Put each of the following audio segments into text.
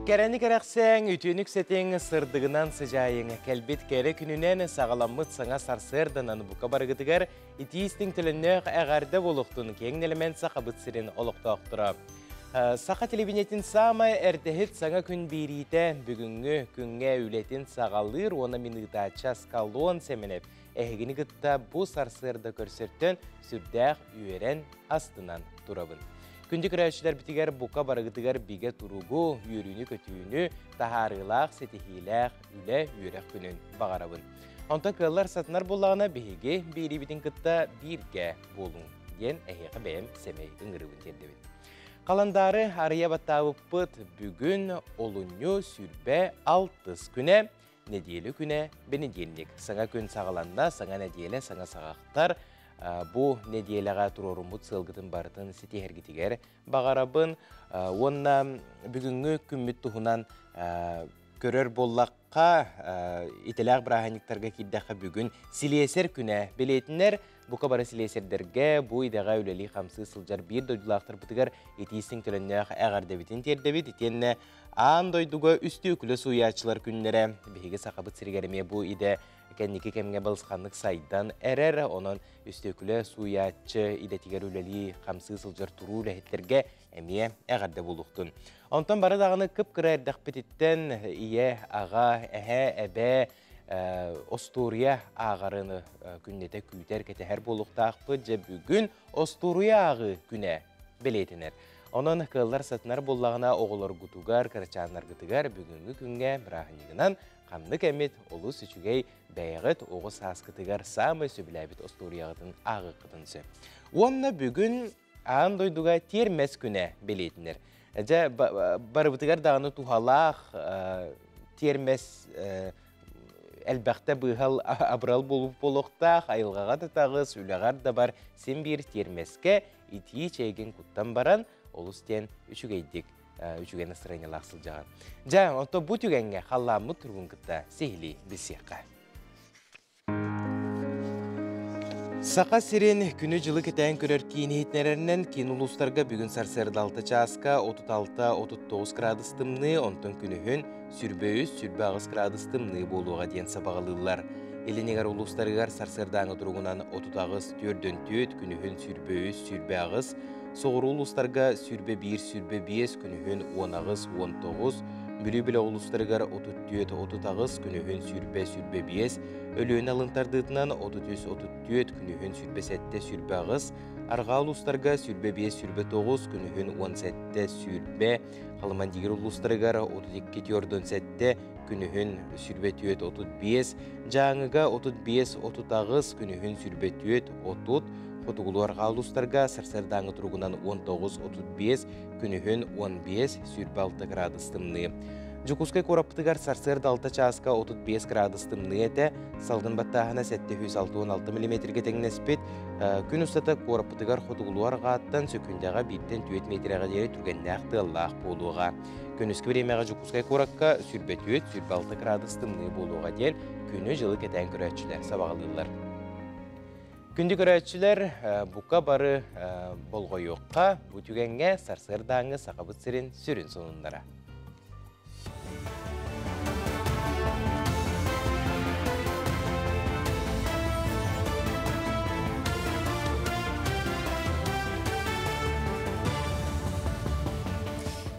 Kereni kereksen, ütünük seteng sırdığından sıcayın. Kelbet kere gününen sağalamıt sana sarsırdanan bu kabargıdıgar, itiistin tülünök ağarda boluktun keng element sakabıt sirin oluqtaqtıra. Saqa televinetin sama ertehit sana gün birite, bugüngü günge ületin sağalır, ona minıda çaskalluğun semenep. Ehgini gıtta bu sarsırda körsörtön sürdağ üyeren astından durabın. Kündük rəşlər bitigar buka barıgıdıgar bige turugu, yürüyünü kötüyünü, taharılaq, setihilaq, üle yürek günün bağarabın. Onta kıllar satınar bolağına bihigi, biri bitin kıtta birge bolun, den eheqe bəyəm semey ıngırıbın terdebin. Kalandarı araya battavı pıt bugün olunyu sürbe altız güne, nediyeli güne, benedellik. Sana gün sağalanna, sana nediyele, sana sağaqtar, bu nediyelağa turorumut sılgıtın barıtın siti hergitiger bağarabın. Onna bugünkü kümmüt tuhunan körör bollaqqa itilag brahaniktarga kiddaqa bugün sileser küne biletinler. Bu kabara sileserderge bu idağa üleli xamsı sılcar bir doydulaqtır bıtıgar etisin tölenneğ ağar debitin terdebit itenne an doyduga üstüükülü suyaçılar günlere bihige saqabıt sirgeremeye bu ide kendiki kemge balsqanlık saydan erer onun üstüküle suyaçı idetiger üleli xamsı sılcar turu lehetlerge emeye ağarda buluqtun. Ondan bara dağını kıpkıra erdaq bititten iye ağa ehe ebe Osturiya ağarını günnete küyter kete her boluqtaqpı je bugün Osturiya ağı güne biletiner. Onun kıllar satınar bollağına oğular gutugar, kırçanlar gıtıgar bugünkü günge brahiniginan qamlık emet olu süçügey bəyğıt oğu saskıtıgar samı sübiləbit Osturiyağıdın ağı qıdınsı. Onna bugün ağın doyduga termes güne biletiner. Je barıbıtıgar dağını tuhalaq termes elbaqta bıhal abral bolup boluqtaq, ayılgağa da tağı, süylağar da bar sen bir termeske iti çeygen kuttan baran olustен üçügeydik, üçügen ısırayna laqsılcağın. Ja, onto bu tügenge xallamı turgun kıtta sehli bilsiyaqqa. Saqa sirin günü жылы кетен көрер кейінейтнерінен кен ұлыстарға бүгін сарсырды 6 часқа 36-39 градустымны, онтон күнігін сүрбе ағыз градустымны болуға ден сабағалылар. Елінегер ұлыстарығар сарсырдаңы тұрғынан 30-4 күнігін сүрбе ағыз, соғыр ұлыстарға сүрбе 1-5 күнігін 10-19, Бülü-bile uluslarıgar 34-30 günühün sürbe 5, ölüğün alıntardığından 33-34 günühün sürbe 7 sürbe ağız, arga uluslarıga sürbe 5 sürbe 9 günühün 17 sürbe, Halman digir uluslarıgar 32-47 günühün sürbe 35, Cağıga 35-30 günühün sürbe 30, Fotoğullar ağluslarga sarsardağın turğunan 19-35, günühün 15 sürbe 6 gradustımlı. Jukuskay koraptıgar sarsarda 6 çaska 35 gradustımlı ete, salgın battağına 716 mm teğin espet, gün ustata koraptıgar fotoğullar ağattan sökündağa 1-4 metrega deri türgennağıqtı Allah boluğa. Günüskü biremeğe Jukuskay korakka sürbe 6 gradustımlı boluğa del, günü жылы keten körətçiler sabağılırlar. Күнді көрәтшілер бұқа бары болғы yoqqa, bu tügenge sarsırdağını saqabıt sirin sürün sonundara.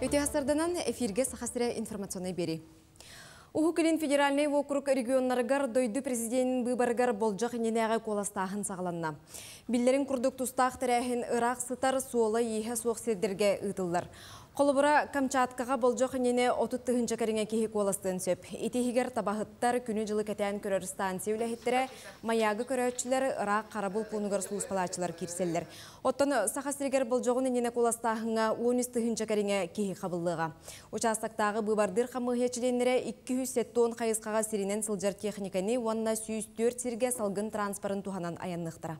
Öte hasardanan efirge sahasıra informasyonu beri. Ухукилин федеральный округ регионнарыгар дойду президентин быбарыгар болжақ иненеға коластағын сағыланна. Биллерин күрдік тұстақ тірәхін Ирақ сытар суолы ехе суық сердерге ұтылдар. Қолыбыра Камчаткаға болжақ инене 30 чакарыңа кейі коластын сөп. Итехигер табахыттар күні жылы кәтән көрер станция үләхеттері маягы көрәтшілер Ирақ қарабыл пунығыр сұлыспалачылар керселер. Оттан сақасырегер болжағын инене коластағыңа 13 чакарыңа кейі қабылыға. Участақтағы быбардыр қамығечіленлері 200 тонн қайысқаға сиринен сылжар техниканы онна 104 сирге салгын транспорын туханан аяннықтыра.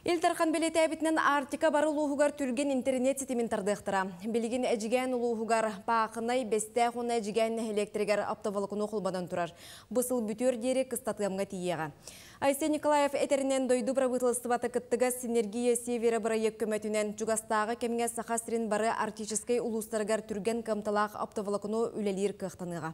Илтархан белетәбитнен Артика бары улуғығар түрген интернет сетимин тардықтыра. Білген әжіген улуғығар пақынай бесті қуна әжіген электригер аптавалықыны құлбадан тұрар. Бұсыл бүтер дері қыстатығамға тиеға. Айсен Николаев әтерінен дойду правительствата кыттыға синергия севері бұрайек көмәтінен жүгастағы кемге сақасырын бары артическай улустарғар түрген камталақ аптавалықыны үлелер қықтаныға.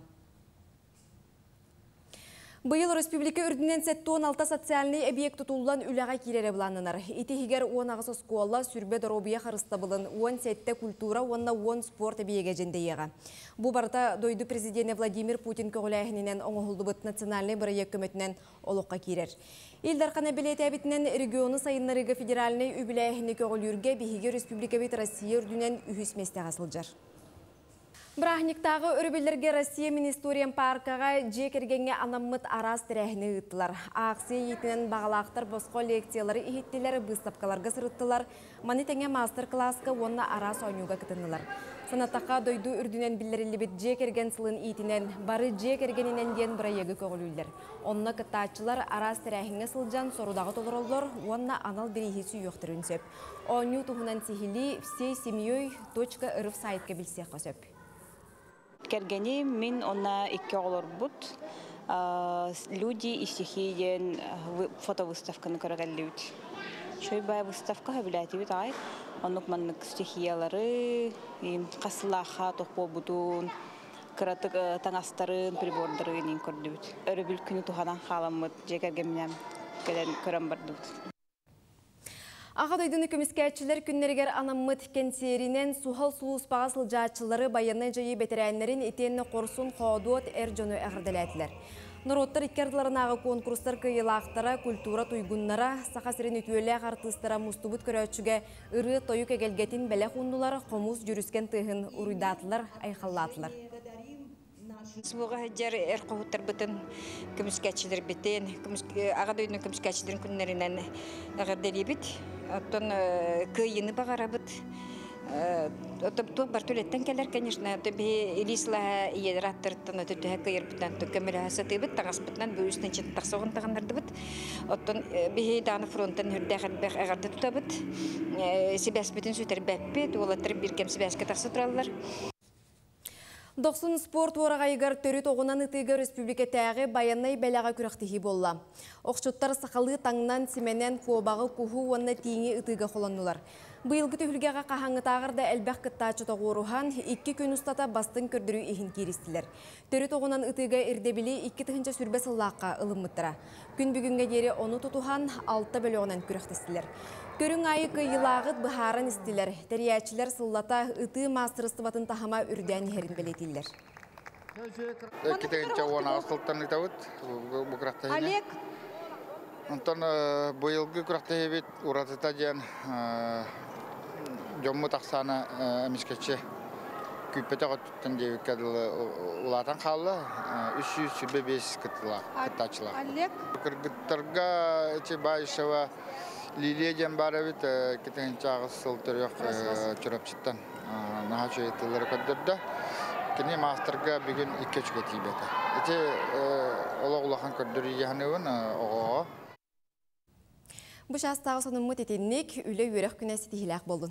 Быйыл республика үрдінен 16 социальный объект тұтулан үліға керері бұланынар. Итихигер 10 скуалла сүрбе доробия қарыста бұлын, 10 сәтті культура, 10 спорт объеге жендейеға. Бұ барда дойду президенті Владимир Путин көғіләйінен оңғылды бұт национальный бұрайек көмітінен олыққа керер. Илдарқаны білет әбітінен регионы сайынларыға федеральный үбіләйіні көғілерге бігіге республика бет Россия үрдінен үхісместі ғасылжар. Брахниктағы өрбелерге Россия Министориям паркаға жекергенге анаммыт арас тірәхіні ұттылар. Ақсы етінен бағалақтар босқо лекциялары ехеттелері бұстапқаларға сұрыттылар. Манитеңе мастер-класска онна арас ойнуға кітінілар. Санаттаққа дойду үрдінен білдерілі бет жекерген сылын етінен, бары жекергенінен ден бұрайегі көғілілдер. Онна кітатчылар арас тірәхіні сылжан сорудағы толырылдыр, онна анал берейхесі үйіқтірін сөп. Ойну тұғынан сихили всей семьей.рф сайтқа білсеқ қосөп. Кергени мин онна икки олор бут. Люди и стихиен фотовыставканы көрөгөлүбүт. Шойбай выставка хабилатибит ай. Онук маннык стихиялары, касылаха токпол бутун, кыратык таңастарын, прибордарын көрдөбүт. Өрөбүл күнү тухадан халамыт, жекергемнем көрөн бардыбыт. Ағадойдың үкіміскәтчілер күннергер анаммыт кенсерінен сухал суыспаға сылжатчылары баянны жайы бетерәнлерін етенні қорсын қоадуат әр жоны әғірделәтілер. Нұроттар иккерділарын ағы конкурстар күйелақтара, культура туйгуннара, сақасырын үтуелі артыстара мұстубыт көрәтшіге ұры тойық әгелгетін бәлі құндылар, қомыз жүріскен тыхын ұруйдатылар, айқаллатылар. Суға жер қоғыттар бұтын күміскәтшілер бітен, ағадойдың күміскәтшілерін күнлерінен әғірделі біт. Оттон күйіні бағара бұт. Оттон бар төлеттен келер, конечно. Элислаға иедер аттырыттан өтірді күйір бұттан көмілі асаты бұт, тағас бұттан бөйістен четін тақсоғын тағандарды бұт. Оттон бейі дағаны фронтын үрдәғір бәқ әғарды тұта бұт. Себәс бүтін сөйтер бәппет, олаттыр бір кем себәске тақсы тұралылар. 90 спорт орағайығар төрі тоғынан ұтыға республика тәғі баяннай бәліға күріқтігі болла. Оқшыттар сақалы таңнан семенен қобағы күху онына тиіңі ұтыға қоланылар. Бұйылғы түйілгеға қағаңы тағырда әлбәқ күттачы тоғыруған 2 күн ұстата бастың көрдірі ехін керістілер. Төрі тоғынан ұтыға ердебілі 2 тұхынша сүрбе сыллаққа ылымыттыра. Күн бүгінге дері оны тұтуған 6 бөліғынан күріқтістілер. Көрің айықы елағыт бұхарын істілер. Тәриячілер сыллата ұты мастырысты батын тахама үрден ерін белетілер. Кетегенче оны асылттан ұтауыт, бұқырақта ене. Онтан бұйылғы күрақта ебет ұратыта ден жоммы тақсаны әмескетші күппеті ғыттын дейік кәділі ұлатан қалы 300-500 кыттачылар. Күргіттарға байшыва Лилия Джамбара вит кетенче агысыл төрөк чурапчыттан наха чөйтүлөр көддөрдө. Кини мастерга бүгүн 2 чөкө тийбете. Эти улахан көддөрү яханыбын ого. Бу шастагы сонун мутетинник үлө үрөк күнөсү тихилак болдун.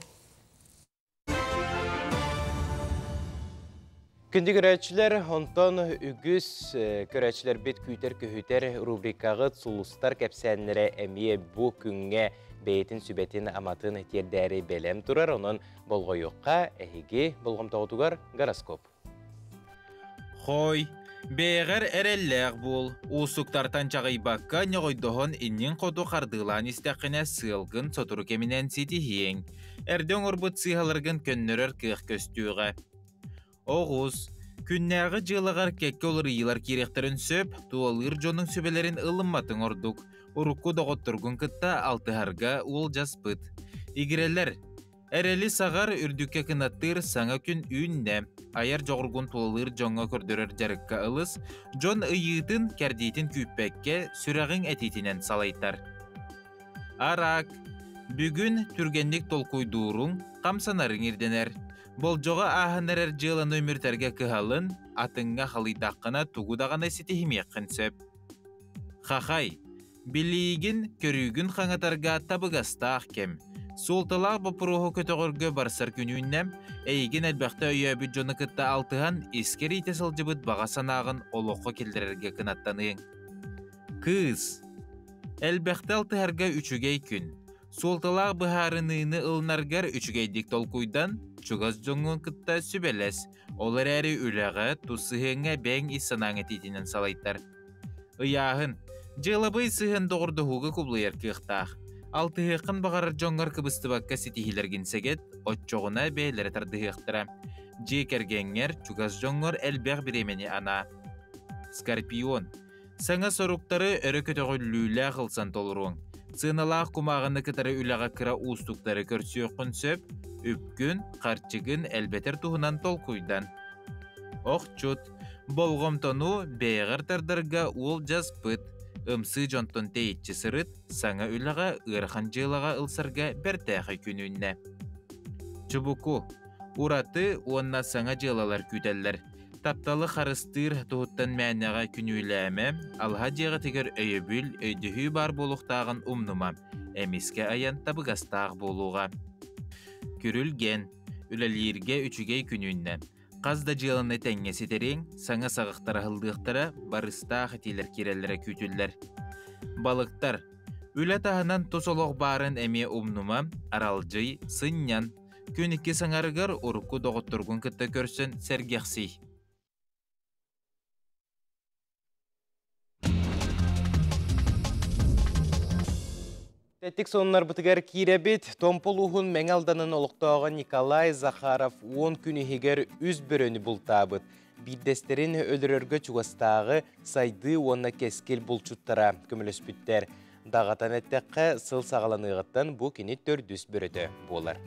Күнді көрәтшілер, онтон үгіз көрәтшілер бет күйтер рубрикағы сұлыстар кәпсәнлері әмие бұ күнге бейтін сүбетін аматын тердәрі бәлем тұрар, онын болғойыққа әйге болғым тауытуғар гороскоп. Хой, бәйғір әрелләғ бұл, ұсықтартан чағайбаққа неғойдығын иннен қоду қардылан істәқіне сылғын сотыру кемінен сетихең, әрден ұрбыт сыйғалырғын көннерер кіқ көстуға. Оғыз, күннәғы жылығар кәкке олыр иылар керектерін сөп, туалыр жоның сөбелерін ылымматын ордық. Ұрыққы доғыттырғын кітта алтығарға ол жаспыт. Игірелер, әрелі сағар үрдікке кінаттыр саңа күн үйінне. Аяр жоғырғын туалыр жоңа көрдірер жарыққа ылыс, жон ұйытын кәрдейтін күйпәкке сүрағың әтетінен салайтар. Арақ, бүгін түргенлік толқойдуырың қамсанарың ерденер. Болжоға аханарар жылан өміртерге кыхалын, атыңға халидаққына тугудағаны сетихимек қынсөп. Хахай, Билигин көрүгүн хаңатарга табыгастаах кем. Солталақ бұпырығы көтіғыргі барсар күнүйіннәм, әйген әлбәқті өйәбі жоны кітті алтыған ескер ите сылжыбыт баға санағын олыққа келдірерге кынаттанығын. Кыз. Әлбәқті алтыхарға үчігей күн. Солталақ бұхарынығыны ылнаргар үчігейдік толкуйдан чугаз жоңын кітті сүбелес. Олар әрі үліға тұсығыңа бәң иссанаңы тетінен салайттар. Ыяғын, жылабый сығын доғырды хуғы құблайыр кіқтақ. Алтыхықын бағарар жоңғар кыбысты баққа сетихилерген сегет, отчоғына бәйлері тардығықтыра. Жекергенер чугаз жоңғар әлбәқ біремені ана. Скорпион. Саңа соруқтары өрі көтіғіллілі қылсан толыруың. Сыналақ құмағыны кітары үліға кіра ұстықтары көрсіоқын сөп, үпкін, қарчығын әлбетер тұғынан толқуйдан. Оқчут. Болғымтону бәйғар тардарға ол жаз пыт. Өмсы жонтон тейітчі сырыт, саңа үліға ұрхан жылыға ылсырға бәртәқі күнүнне. Чубуку. Ураты онна саңа жылалар күтәлләр. Тапталы қарыстыр тұғыттан мәнеға күнүләмі, алға жеға тегер өйебіл өйдіхі бар болуқтағын умнума, әмеске аян табығастағы болуға. Күрілген, үләлерге үчігей күнүнне. Қазда жыланы тәңесі терең, саңа сағықтара ғылдықтара барыстағы телер керелері күтілдер. Балықтар. Үлі тағынан тосолық барын әме умнума, аралжый, сыннян. Көнікке саңарығар ұрыққы доғыттырғын күтті көрсін сәргеқсей. Тәттік сонынар бұтығар кейребет, томпулуғын мәңалданын олықтауға Николай Захаров 10 күні егер үз біріні бұлтабыд. Биддестерін өлірергі чуғастағы сайды онына кескел бұлчуттара көміліс бүттер. Дағатан әттәққа сыл сағаланығыттан бұл кені 400 біріді болар.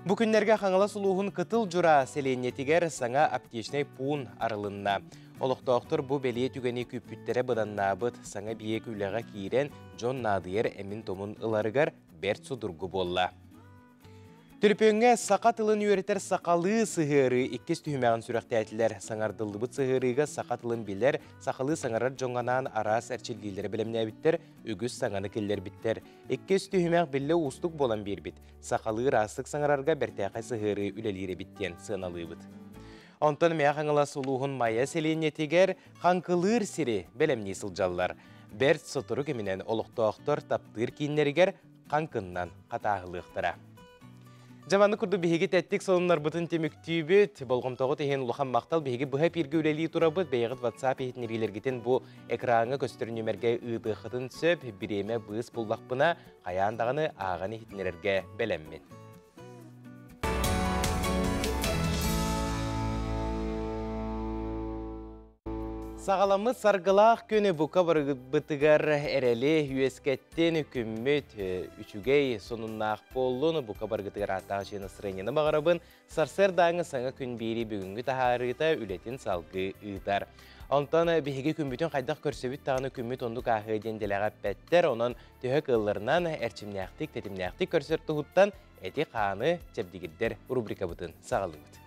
Бұл күнлерге қаңыла сұлуғын қытыл жүра селенетігер саңа аптешнай пуын арылынна. Олықтауқтыр бұл бәлие түгені күппүттері бұданнабыд саңа биек үліға кейрен Джон Надыер әмін томын ыларығар бәрт судырғы болла. Түліпөңе сақа тылын үйретер сақалы сығыры иккес түймәғын сүрәқті әтілер. Саңардылыбыт сығырыға сақа тылын білер, сақалы саңарар жоңғанан арас әрчілдейлері білімне біттер, үгіз саңаны келдер біттер. Иккес түймәғ білі ұстық болан бір біт. Сақалы растық саңарарға бәртәқай сығыры үлелері біттен сығыналы бұд. Онтан мәғаңыла сұлуғын майя селенетігер қанқылыр сірі бәлемне сылжалар. Бәрт сотыры кемінен олықтауқтыр таптыр кейінлерігер қанқыннан қатағылықтыра. Жаманды күрді бейге тәттік солынлар бұтын теміктүйбет, болғымтауғы теген ұлыған мақтал бейге бұға перге өлелі тұрабыт, бейгіт WhatsApp етін ергелергетін бұл экранға көстір нөмерге ұйдықытын сөп, біреме бұғыз бұллақпына қаяндағыны ағаны етінерге бәлеммен. Сағаламыз сарғылақ көні бұқа бұтығар әрелі үйескеттен үкіммет үчігей соныннақ болуын бұқа барғытығар аттағы жені сырайнені бағарабын сарсыр даңы саңа күн бейрі бүгінгі тағарыта үлетін салғы ұйдар. Онтан бейге күмбітін қайдақ көрсебіт тағыны күмбіт ондық ағы денделіға бәттер, онын түйі қылларынан әрчімнәқтік, тетімнәқтік көрсер тұғыттан әте қаны чәбдегіддер рубрика бұтын сағалығыд.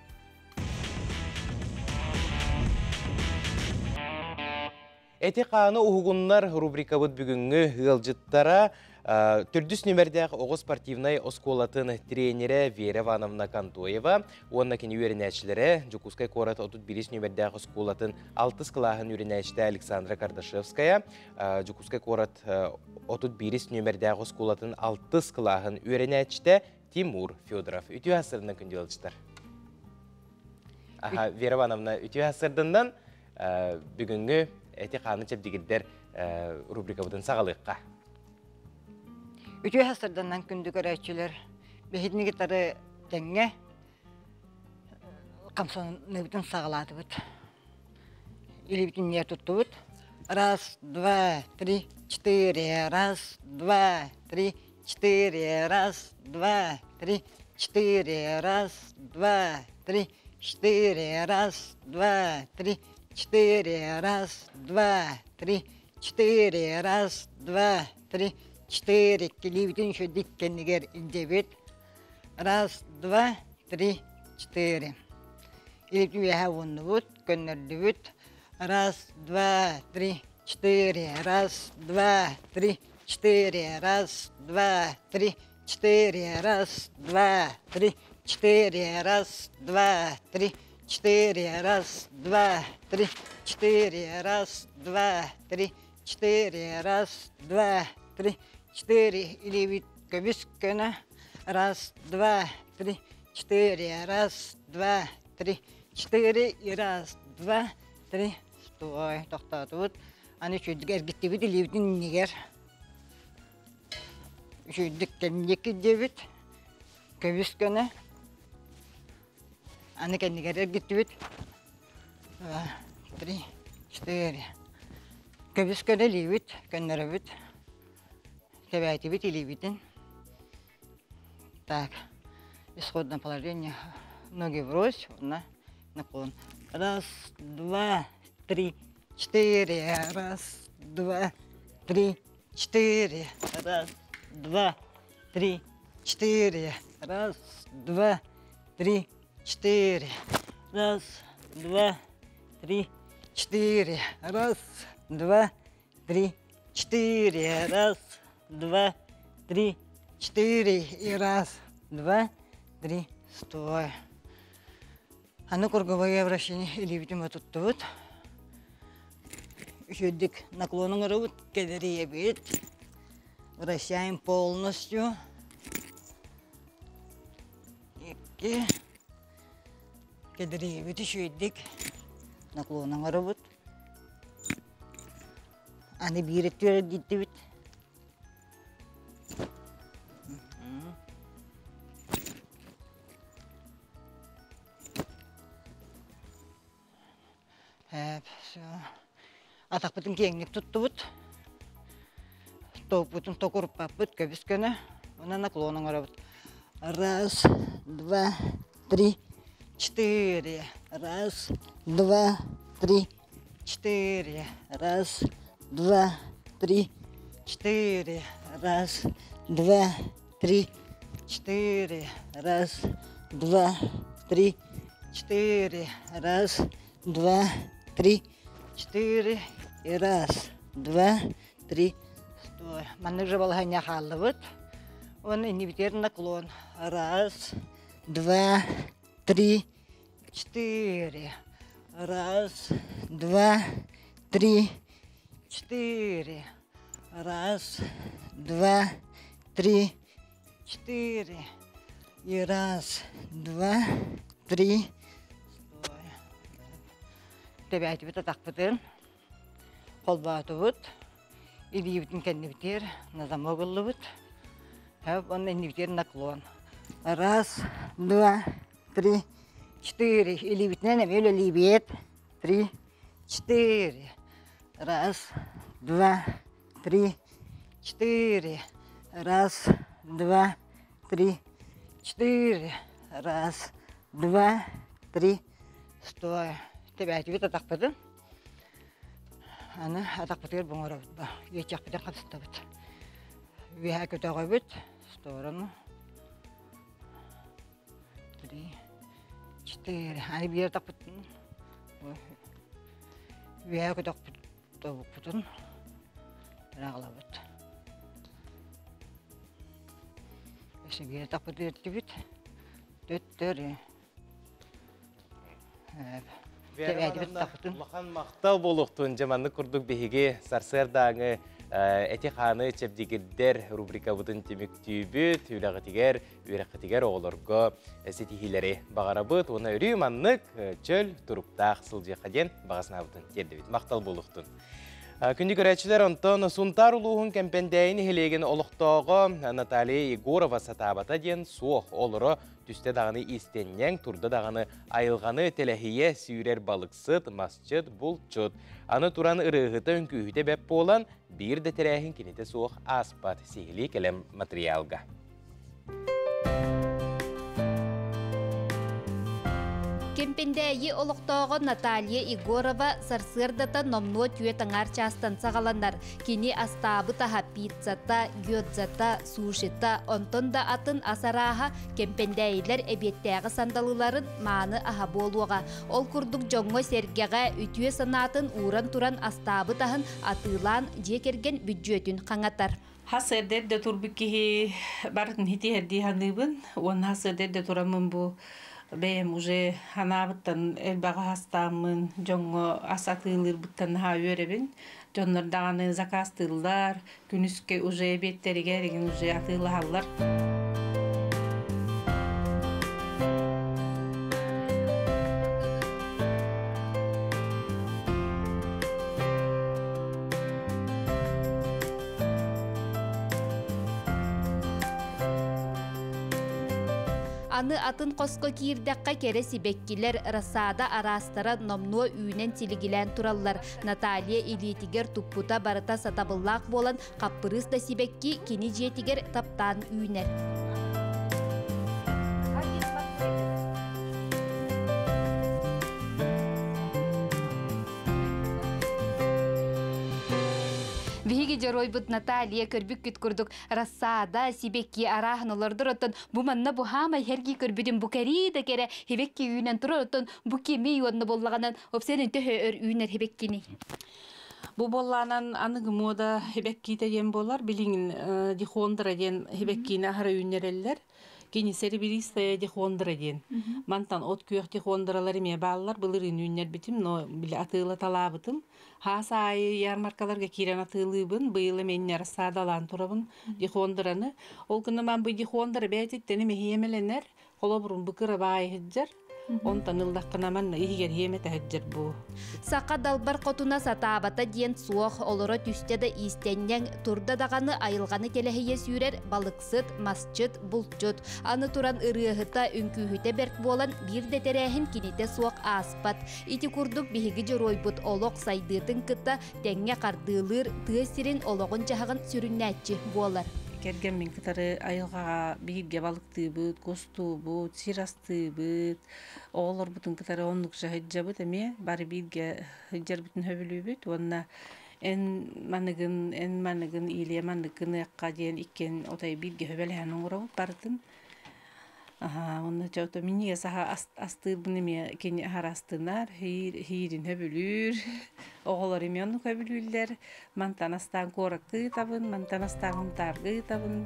Әте қаны ұғынлар рубрикабыд бүгінгі ғылжыттара түрдіс нөмірдәқ оғы спортивнай осколатын тренері Вера Ивановна Кантоева, онна кені үйренәшілері Жукускай корат 31 нөмірдәқ осколатын 6 қылағын үйренәшті Александра Кардашевская, Жукускай корат 31 нөмірдәқ осколатын 6 қылағын үйренәшті Тимур Федоров. Үті асырынан күнде олжыттар. Вера Ивановна, үті асырдынан бүгінгі әте қаны чәбдегіддер рубрикабыдың сағалыққа. Үті ғасырданнан күнді көрәтшілер бейдіні гитары тәңге қамсаны бүтін сағалады бұд. Или бүтін не тұтты бұд. Раз, два, три, четыре. Раз, два, три, четыре. Раз, два, три, четыре. Раз, два, три, четыре. Раз, два, три, 4, раз, 2, 3, 4, раз, 2, 3, 4. Келебетін шо диккенігер индебет. Раз, 2, 3, 4. Елептің веха онны бұд, көннерді бұд. Раз, 2, 3, четыре, раз, два, три, четыре, раз, два, три, четыре, раз, два, три, четыре, раз, два, три, четыре, раз, два, три, четыре, раз, два, три, четыре, раз, два, три, четыре, или вид кабискана, раз, два, три, четыре, раз, два, три, четыре, и раз, два, три, стой, тоқтатып, аны шүйдік әргеттебет, или видін негер, шүйдік кәннекі дебет, кабискана, аны кәннегер әргеттебет, 2, 3, 4, кабискана ливит, кәннеребет, кәбәйтебет, или видін. Так, исходное положение, ноги врозь, наклон. Раз, два, три, четыре, раз, два, три, четыре, раз, два, три, четыре, раз, два, три, четыре, раз, два, три, четыре, раз, два, три, четыре, раз, два, три, четыре, и раз, два, три, стой. А ну круговое вращение, или видимо тут вот. Шүйдік наклонын ұрып, кедерие бет. Вращаем полностью. Екі. Кедерие бет, шүйдік наклонын ұрып. Аны бирет көріп дейті бет. Все. Атақ бұтын кеңнік тұтты бұт. Тоқ бұтын тоқ ұрып бұт көбіскені. Оны наклонын ұры бұт. Раз, два, три, четыре. Раз, два, три, четыре. Раз, два, три, четыре. Раз, два, три, четыре. Раз, два, три, четыре. Раз, два, три, четыре, и раз, два, три, стой. Манны же балханя халывает. Он и не ветер наклон. Раз, два, три, четыре. Раз, два, три, четыре. Раз, два, три, четыре. И раз, два, три. Təbəti bit ataqbıdın, qolbatı bit, ili bitin kendi biter, nazam oğullu bit, hep onun indi biter naklon. Раз, два, три, четыре, или битine ne böyle libet, 3, 4, раз, два, три, четыре, раз, два, три, четыре, раз, два, три, стой. Təbəti bit ataqbıdın. Ana ataqbıdır bunlara bit. Geçək bit qapısta bit. Veha kötəğə bit. Storoну. 3, 4. Hani bir ataqbıdın. Veha kötəğə bit. Tavuk bitın. Rağla bit. Eşe bir ataqbıdır bit. Töttörü. Махан мақтал болуқтun жаманны күрдік беге сарсыр даңы әте қаны чәбдегіддер рубрика бұдын темек түйбіт, үйрәқітігер оғылырғы сетихилері бағара бұд. Оны үрі маннық чөл тұрыптақ сылжы қаден бағасына бұдын тердебет. Мақтал болуқтun. Күнді көрәтшілер онтон Сунтар ұлуғын кәмпендәйін хелеген олықтағы Наталья Егорова сатабата ден суық олыры түсті дағыны истеннен тұрды дағыны айылғаны теләхие сүйрер балықсыт, масчыт, бұлчыт. Аны туран ұрығыты үнкүйіте бәп болан бір де тәрәхін кенеті суық аспат сейілі кәлем материалға. Кемпендәйі олықтауғы Наталья Егорова сарсырдата номнуа түйетаңар частан сағаландар. Кені астабы таға пиццата, гёдзата, сушита, онтон да атын асараға кемпендәйілер әбеттәғы сандалыларын маны аға болуға. Ол күрдік жоңғы сергеға үтүйе санатын уран туран астабы тағын атылан жекерген бюджетін қаңатар. Hasırda da turbiki barın hiti herdi hanıbın. On hasırda da turamın bu benim уже hanabıttan elbağa hastamın jongo asatılır bıttan ha örebin. Jonlar dağını zakastıllar. Günüske уже betleri gergin уже atılı hallar. Аны атын қосқо киірдаққа кере сибеккилер расада арастара номнуа үйнен тилигилен тураллар. Наталья Илитигер туппута барыта сатабыллақ болан қаппырыс да сибекки кені жетигер таптан үйнер. Виги жаройбыт Наталья көрбүк күт күрдүк рассада сибекки арахнылардыр отон бу манна бу хама херги көрбүдүн бу кериде кере хебекки үйнен тура отон бу кеми юонна боллаганан опсенин төһөр үйнер хебеккини. Bu bollanan anıgı moda hebekki tegen bollar bilin dihondra den hebekkine hara ünnereller. Kini seri biriste dihondra den. Mantan ot kuyuk dihondraları me ballar bılırın ünner bitim no bile atılı talabıtım. Ha sayı yarmarkalarga kiren atılыбын быйылы меннер садаlan турабын дихондыраны. Ол күні man bu dihondra betitteni mehiemelenler. Kolobrum bıkıra bayi hıccar. Онтан ылдаққынаман игер хемете хәджер бу. Сақа далбар қотуна сатабата диен суох олора түстеді истеннен турда дағаны айылғаны телехие сүйрер балықсыт, масчыт, бұлтчыт. Аны туран ырыхыта үнкүйхіте берк болан бір детерәхін кинете суох аспат. Ити күрдік бігігі жоройбыт олық сайдырдың кытта тәңе қардылыр тысырын олығын жағын сүріннәтчі болар. Kergen min kıtarı ayılğa birge balıktı kostu sirastı oğlar butun kıtarı onlukça hıcca bud eme bari birge hıccar bütün hövülü bud onna en manıgın iyiliye manıgın yakka diyen ikken otay birge höveleğen uğra bardın. Aha, onu çavta miniye saha astır bunu me keni harastınar hirin hövülür. Oğlar emyanlık hövülürler. Mantanastan korakı tabın, mantanastan huntargı tabın.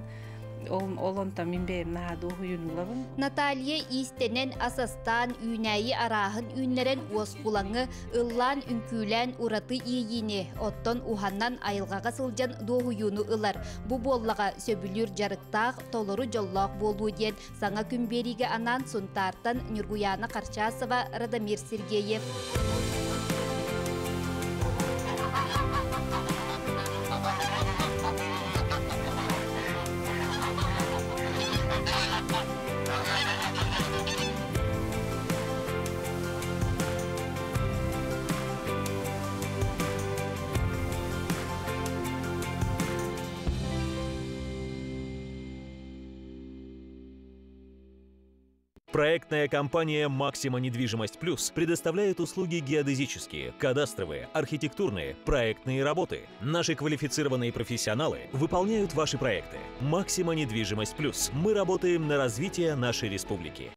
Olan tamin benim naha doğu yunulabın. Natalya istenen asastan üneyi arahın ünleren oskulanı ıllan ünkülen uratı iyiyini otton uhannan ayılgağa sılcan doğu yunu ılar. Bu bollağa söbülür jarıktağ toloru jollaq bolu diyen sana kümberiga anan suntartan Nurguyana Karchasova, Radamir Sergeyev. Проектная компания «Максима Недвижимость Плюс» предоставляет услуги геодезические, кадастровые, архитектурные, проектные работы. Наши квалифицированные профессионалы выполняют ваши проекты. «Максима Недвижимость Плюс». Мы работаем на развитие нашей республики.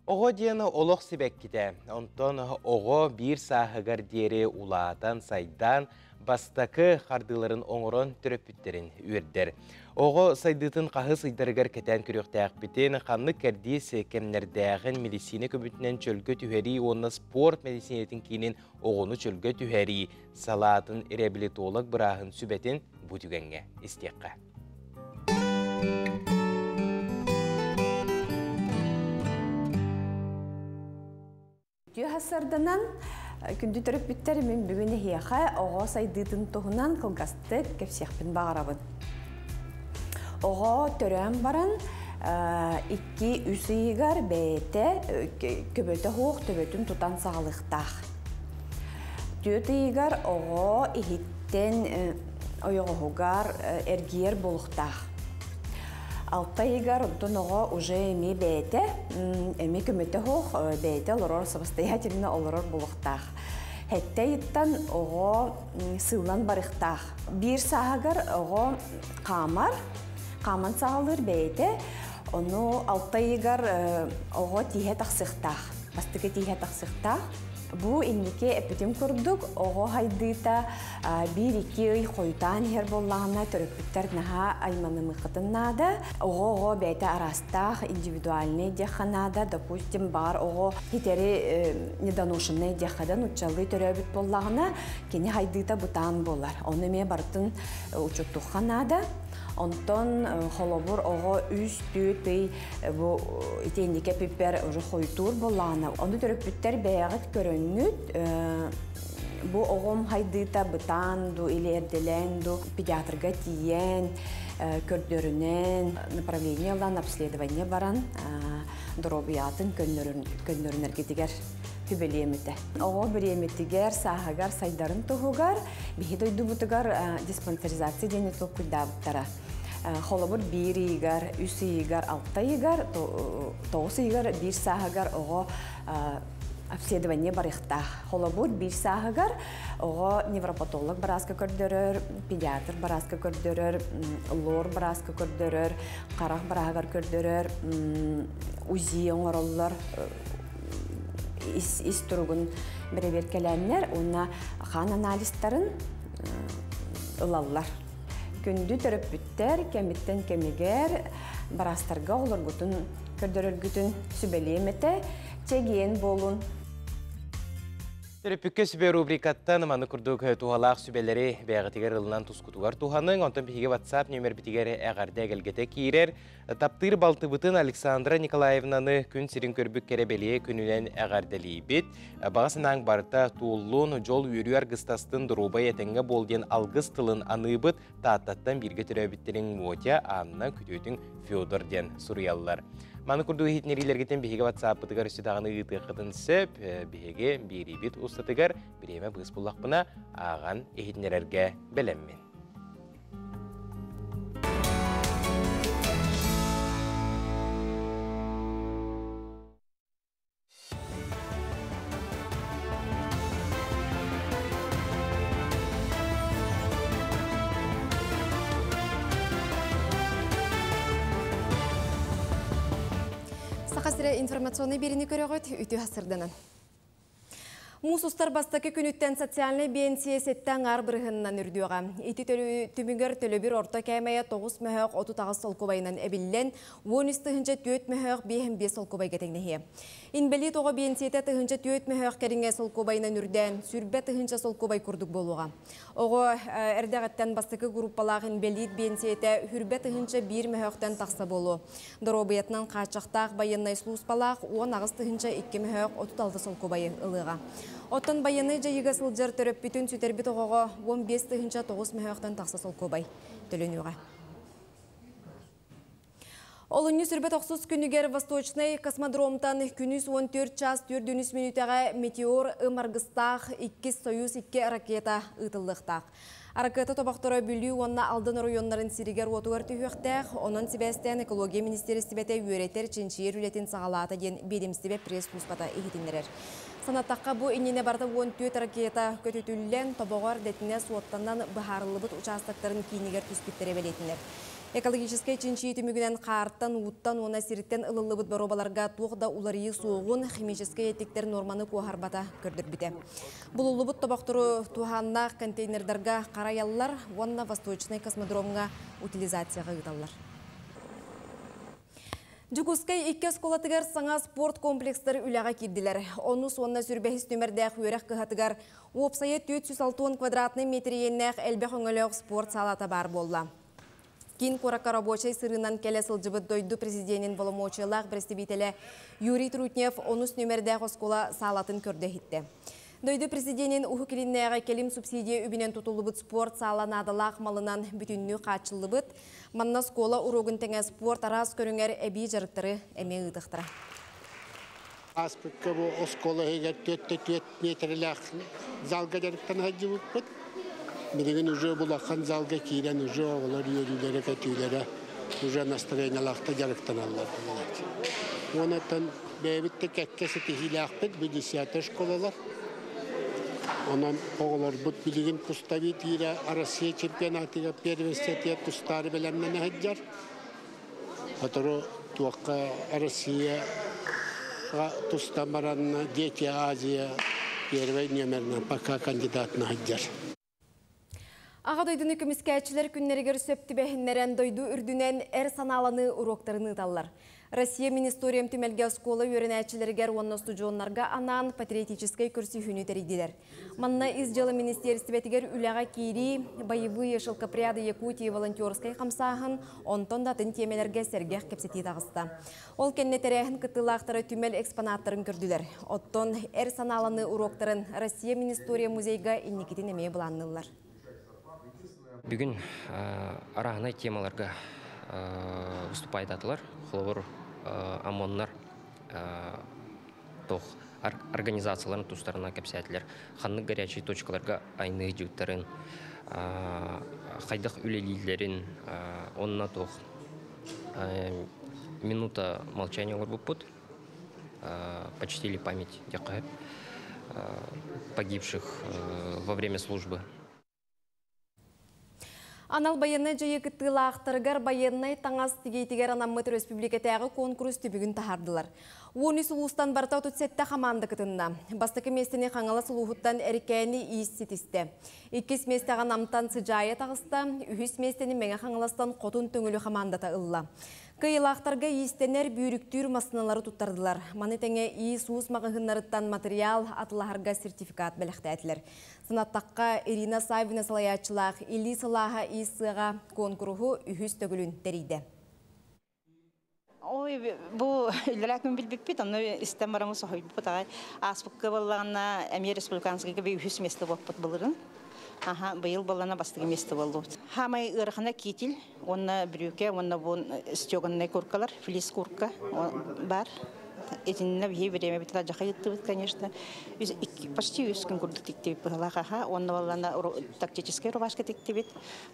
Оғы дені олық себеккіде. Онтон оғы бір сағығар дері улаатан сайдан бастакы қардыларын оңырын түріпіттерін үйірдер. Оғы сайдытын қағы сыйдарығар кәтен күріқтәқ бітен қанны кәрдес кәмнердәғін медицина көбітінен чөлгі түхәрі, оны спорт медицинетін кейінен оғыны чөлгі түхәрі, салатын реабилитолог бірағын сүбетін бұтігенге істеққа. Түйхасырдынан күнді түріп бүттері мен бүгіні хияқа оғы сайдытын тұғынан қылғасты кәпсияқпен бағарабын. Оғы түрен баран 2-3 үйгар бәйті көбөті хоқ төбөтін тұтан сағылықтақ. Түйеті үйгар оғы ихиттен ойығы хоғар әргер болықтақ. Алтайгар доного уже эми бейте, эми көмөтө хох бейте лорор самостоятельно олорор булуктах. Хеттейттан ого сылан барыктах. Бир сагар ого каман сагалыр бейте. Ону Алтайгар ого тихе таксыктах. Бастыгы тихе таксыктах. Бу иннике эпитим курдук, ого хайдыта бир-iki ый койтан хер боллагына төрөпүттер наха айманымыкытыннада, ого бейте арастах индивидуальный деханада, допустим, бар ого хитери недоношенный дехадан учалы төрөбүт боллагына кени хайдыта бутан болар. Оны ме бартын учуттуханада. Онтон холобур ого үстү бу итендике пипер уже хойтур болана. Онду төрөпүттер бэягыт көрөнүт. Бу огом хайдыта бытан ду илерделен ду педиатрга тиен көрдөрүнен направлениялан обследование баран дробиятын көннөрүнергетигер күбелемете. Ого биреметигер сахагар сайдарын тухугар бихидой дубутугар диспансеризация дене токуйдабыттара. Холобур бир игар, үс игар, алта игар, тоғыз игар, бир сахагар ого обследование барыхта. Холобур бир сахагар ого невропатолог бараска көрдөрөр, педиатр бараска көрдөрөр, лор бараска көрдөрөр, карак барагар көрдөрөр, УЗИ оңороллор ис тургун беребер келеннер, уна хан анализтарын ылаллар. Күндү төрөпүттер кемиттен кемигер барастарга олар гутун көрдөрөргүтүн сүбелемете чеген болун. Төрөпүккө сүбе рубрикаттан маны курдук тухалаак сүбелери бэягытигер ылынан тускутугар туханың, онтон биһиге WhatsApp номер битигер эгарде келгете киирер. Таптыр балтыбытын Александра Николаевнаны күн сирин көрбүк керебелие күнүнен эгарделийбит. Багасынаң барта тууллун жол үрүер гыстастын дурубай этенге болден алгыс тылын аныбыт тааттаттан бирге төрөбүттерин Мотя Анна күтөтүн Федор ден суруяллар. Маны курдуу хитнерилергетен биһиге WhatsApp бытыгар үстүдагыны ытыгытын сөп, биһиге бирибит устатыгар биреме быс буллакпына аган эхитнерерге белеммин. Информационный берини көрөгөт үтү хасырданан. Мусустар бастакы күнүттен социальный бенсия сеттен ар бырыгыннан үрдүга. Ити түмүгөр төлөбүр орто каймая 9 мөһөк 39 солкобайынан эбиллен 13 тыгынча 4 мөһөк 5 солкобайга тегнеһе. Инбели тога бенсиете тыгынча 4 мөһөк кериңе солкобайынан үрден сүрбе тыгынча солкобай курдук болуга. Ого эрдегеттен бастакы группалагын белит бенсиете хүрбе тыгынча 1 мөһөктен такса болу. Доробиятынан качактак байыннай службалак 19 тыгынча 2 мөһөк 36 солкобай ылыга. Оттон байыны жайыга сылжар төрөп бүтін сүтербит оғаға 15 тыгынча 9 мөһөктен такса солкобай төлөнүгө. Олынны сүрбет оксус күнүгер Восточный космодромтан күнүс 14 час 4 минутага метеор ымаргыстах 2 Союз 2 ракета ытылдыктак. Аракета тобақтора бүлі онна алдын районларын сиригер отугар түйіқтәқ, онын сібәстен экология министерістібәті өретер ченчиер үлетін сағалаты ден бедемстібе пресс-туспата ехетіндерер. Санаттаққа бұ инене барды 14 ракета көтетілілен тобағар дәтіне суоттаннан бұхарылыбыт участақтарын кейінігер түспеттері бәлетінер. Экологический ченчи түмігінен қарттан, уыттан, она сирттен ылылыбыт баробаларға туғда уларыйы соғын химический етіктер норманы қуағарбата көрдір біте. Бұл ұлыбыт тобақтыру туғанна контейнердарға қараялылар, онна Восточный космодромға утилизацияға ұйталылар. Жүкускай 2 сколатыгар саңа спорт комплекстары үліға кирділер. Оны сонна сүрбәхіс нөмірдәқ өрәқ қығатыгар опсайы 460 квадратный метриеннәқ әлбәқ өңіліғ спорт салата бар болла. Кин корака рабочий сырынан келе сылжыбыт дойду президентин воломочылақ представителі Юрий Трутнев онус нөмірдәқ оскола салатын көрді хитті. Дойду президентин уху келіннәға келім субсидия үбінен тұтылыбыт спорт саланадылақ малынан бүтінні қатшылыбыт, манна скола урогын тәңе спорт арас көріңер әбей жарықтары әме ұдықтыра. Аспекка бұл оскола егер 4 метрләқ залға жарықтан хаджы бұқпыт. Береген уже бұлаққан залға кейлен уже оғылар үйелілері кәтейлері уже настроениялахта жарыктан аллар. Онотон бәбитте кәккәсе тихиләхпет бу 10 школалар. Онан оғылар бұт білігін куставит ира Россия чемпионатыга первенствия тустары беләмнән хаҗар. Атыру туакка Россия тустамаран Дети Азия первый номерна пока кандидат на хаҗар. Аға дойдыны көміскәтчілер күннерігер сөпті бәхіннерен дойду үрдінен әр саналаны уроктарыны талар. Россия Министориям тимелге оскола өрінәтчілергер онна студионларға анан патриотической көрсі хүні тәрейділер. Манна из жалы министерстветігер үліға кейри байыбы шылкаприяды Якутии волонтерской қамсағын онтон датын темелерге сәргех кепсети тағыста. Ол кенне тәрәхін кытылақтары түмел экспонаттарын көрділер. Оттон әр саналаны уроктарын Россия Министория музейга инникетін әмей бұланнылар. Бүгін арағынай темаларға выступает атылар, хловор ОМОНнар, организацияларын тустарына кәпсәтілер, ханны горячий точкаларға айны жүттарын, қайдық үлелейлерін, онына тоқ минута молчания олар почтили память погибших во время службы. Анал байыны жайы кыттыла ақтырғар байынай таңас тегейтігер анаммыты республикатағы конкурс түбігін тахардылар. Оны сұлуыстан бартау түтсетті қаманды кытынна. Бастықы местіне қаңала сұлуғыттан әрікәйіні иіс-сетісті. 2 местеға намтан сыжайы тағыста, 3 местені мәңі қаңаластан қотын төңілі қаманда тағылла. Кыйлақтарға иістенер бүйріктүр масыналары тұттардылар. Маны тәңе ии суыз мағығынларыттан материал атылағарға сертификат бәліқті әтілер. Сынаттаққа Ирина Савина салаячылақ, Или салаға иісіға конкурғу үхіз төгілін тәрейді. Ой, бұл үліләкін білбіппет, оны істен барамыз оғай бұтағай. Аспыққа болағына Әмер Республиканскіге бей үхіз месті боқпыт бұлырын. Быйыл болана бастығы месті болды. Хамай ұрқына кетіл, оны бүрюке, оны бұл стеғынны куркалар, филис курка бар. Этинне бей время бітіла жақа етті бұд, конечно. Почти 100 күн күрді тектебет бұғалаға. Оны болана тактический рубашка тектебет,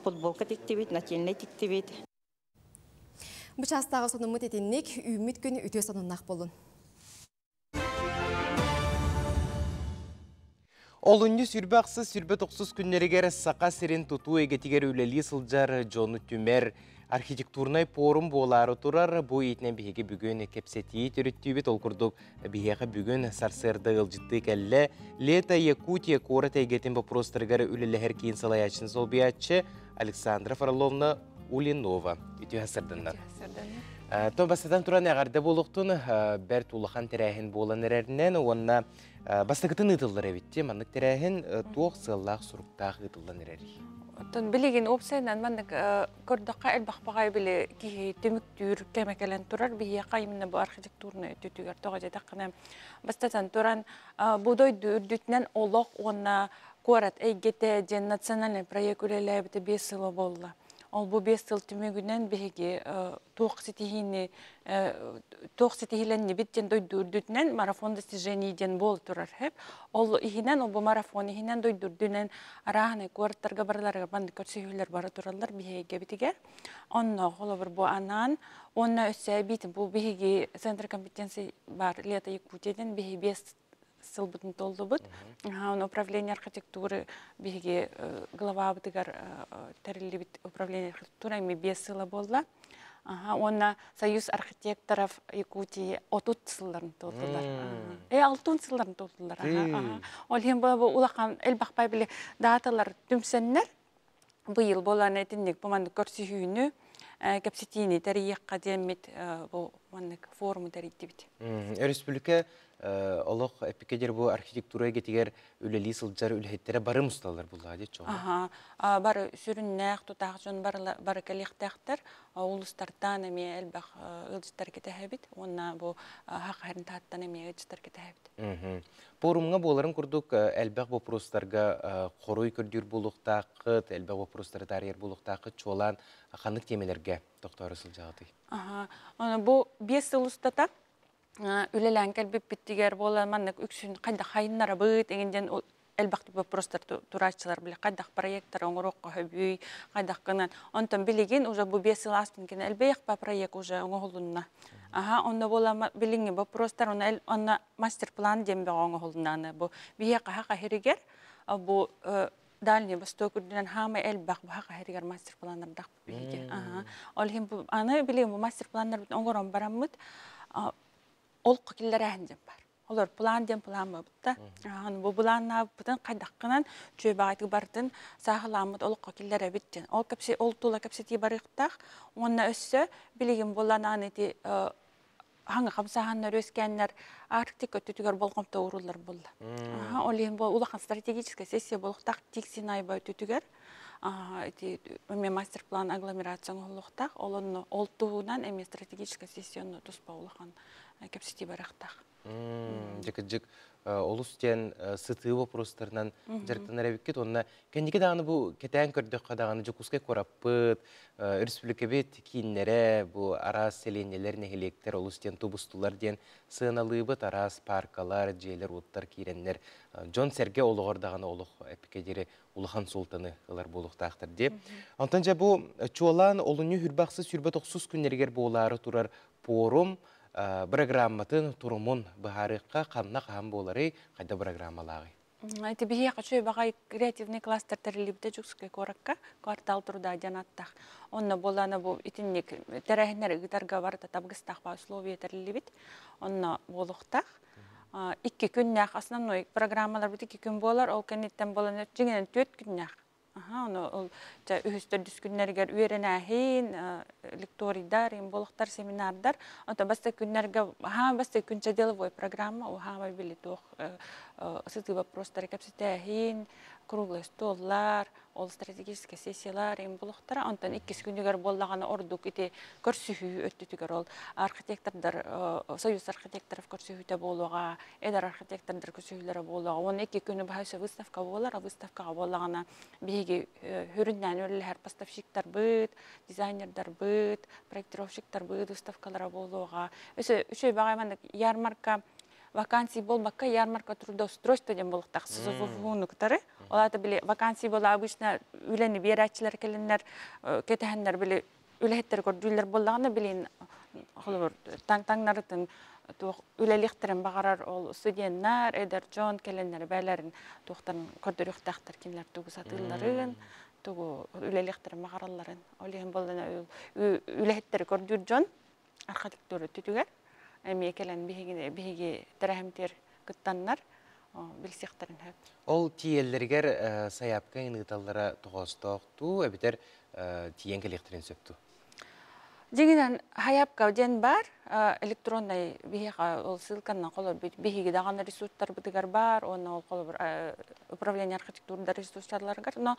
футболка тектебет, нательный тектебет. Бұчастағы сонымыт етіннік, үміт күні үте соныннақ болын. Олынны сүрбақсы сүрбе 90 күннерігер сақа сирен тұту егетігер үлелі сылжар Джону Түмер архитектурнай форум болары тұрар. Бұл етінен бігеге бүгін кепсетейі түріттүйбет ол күрдік бігеге бүгін сарсырды ғылжытты кәлі. Лета Якутия қорыт егетін бопростырғары үлелі әркейін салаячын сол биятчы Александра Фроловна Улинова. Үті ғасырдындар. Тон бастадан тұран әғарды болуқтың бәр тулыған тәрәхін болан әрәрінен, онына бастықытын ұтылдар әвітте, маңдық тәрәхін туық сыллақ сұрықтақ ұтылдан әрәрі. Тон білеген опсайынан маңдық көрдіққа әлбақпағай білі кейі төміктүр кәмәкәлін тұрар, бейе қайымына бұл архитектурны өтетігер тоға жетаққына бастатан тұран бұдойды үрдетінен олық онына қорат әйгеті ден национальный проект үлелі әбіті 5 сылы болды. Ол бұл 5 сыл түмегінен беге тоқ сетихиленне биттен дойду үрдүтінен марафон достижениеден бол тұрар хеп. Ол ихинен, ол бұл марафон ихинен дойду үрдүнен арағыны қуарттарға барыларға банды көрсүйілер бары тұралар беге бітігер. Онна қолы бір бұл анан, онна өсі бейті бұл беге центр компетенции бар Лета Якутиядан беге 5 сыл бұтын толды бұд. Управление архитектуры беге глава бұтығар тәрілі біт управление архитектуры әме 5 сылы болды. Онна Союз архитекторов Якутии 30 сылларын толдылар. 6 сылларын толдылар. Ол хем бұл ұлақан әлбақпай білі даталар түмсеннер. Бұйыл болан әтіндік бұманды көрсі хүйіні кәпсетейіне тәрі еққа демет бұл форумы тәрейді біт. Республика олық әпікедер бұл архитектура кетігер үлелі сылджар үлхеттері бары мұсталар бұл ғадет жоғы? Бары сүріннәқ, тұтақ жон бары кәлектәқтір, ұлыстартан әме әлбақ ұлжыстар кеті әбіт, онна бұл хақарын таттан әме ұлжыстар кеті әбіт. Форумға боларын күрдік әлбәқ бопростарға қорой көрдер болуқтақыт, әлбәқ бопростары тарьер болуқтақыт чолан қандық темелерге тоқтары сылжағыды? Бұл 5 сыл ұстатақ, үлелән кәлбіп біттігер болан маңнық үксін қайда қайынлары бұғыт еңінден элбакты вопростар турачылар биле кайдак проекттар оңорокко хөбүй кайдаккынан онтон билеген уже бу 5 жыл астын кен элбек по проект уже оңолунна онно бола билинги вопростар онна мастер план дембе оңолунна бу бие каха херигер бу Дальний Восток үрдінен хама элбак баха херигер мастер планнар дак биге ол хим аны билем мастер планнар оңорон бараммыт ол килдер ахын бар. Олар план бутта. Бу планна бутан кайдаккынан чөбагайты бартын сахаламыт ол килдер биттен. Ол кепсе ол тула кепсети барыктак. Онна өссө билигин боллананы ти хаңа камсаханнар өскәннәр Арктика төтүгөр болгон тоурулар булды. Ол эми улахан стратегическая сессия болуктак тиксин айбай төтүгөр. Мастер план агломерация олуктак. Олонно олтуунан эми стратегическая сессияны туспа улахан кепсети барыктак. Жек олустен сыты вопростарынан жарктанар эбиккет онна кендике даганы бу кетен көрдөк кадаганы жокускай кораппыт республика бет кийиннере бу арас селенелер нехелектер олустен тубустулар ден сыналыбыт арас паркалар жээлер уттар киреннер жон серге ологор даганы олук эпикедери улахан султаны алар болуктактыр деп антан жа бу чуалан олуню хүрбаксыз сүрбөт оксуз күннергер болары турар форум программатын турумун бахарыкка канна кам болары кайда программалагы. Айты бие качой багай креативный кластер терилибде жукскай коракка квартал труда жанаттак. Онно боланы бу итинник терехнер гитарга барда табгыстак ба условия терилибит. Онно болуктак. 2 күннәк основной программалар бит 2 күн болар, ол кенеттен боланы жиңен 4 күннәк. Ол үһүстөр дүскүннергер үйренәһин, лекторидар, болуктар, семинардар. Ото баста күннерге, баста күнче деловой программа, у хама били тох сыты вопростар кепсетәһин, круглый столлар, ол стратегический сессиялар, болуктар. Онтан 2 күннергер боллаганы ордук ите көрсүһү өттүгөр ол архитектордар, союз архитекторов көрсүһүтә болуга, эдер архитектордар көрсүһүләре болуга. 12 күнү баһайса выставка болар, выставкага боллагана биги хүрүннән өлләр поставщиктар быт, дизайнердар быт, проектировщиктар быт выставкалар болуга. Өсө багайман ярмарка вакансий болмакка ярмарка трудоустройства ден болуктак сызыфунуктары. Оларда биле вакансий бола обычно үлени берачилер келеннер кетехендер биле үлеттер көрдүлөр боллаганы билин холор таңнарын үлеликтерин багарар ол студенттер эдер жон келеннер бәйләрин токтан көрдүрүктактар кимлер тугусатыларын тугу үлеликтерин багараларын олен болдана үлеттер көрдүр жон архитектура түтүгөр эми келен биги терехимтер кыттаннар билсектерин хеп. Ол тиеллергер саяпка иныгыталлара тогостокту, эбитер тиен келектерин сөптү. Жигинен хаяпка ден бар, электронный бихига ол ссылканна колор бихиги даган ресурстар бытыгар бар, оны ол колор управление архитектурында ресурстарлар бар, но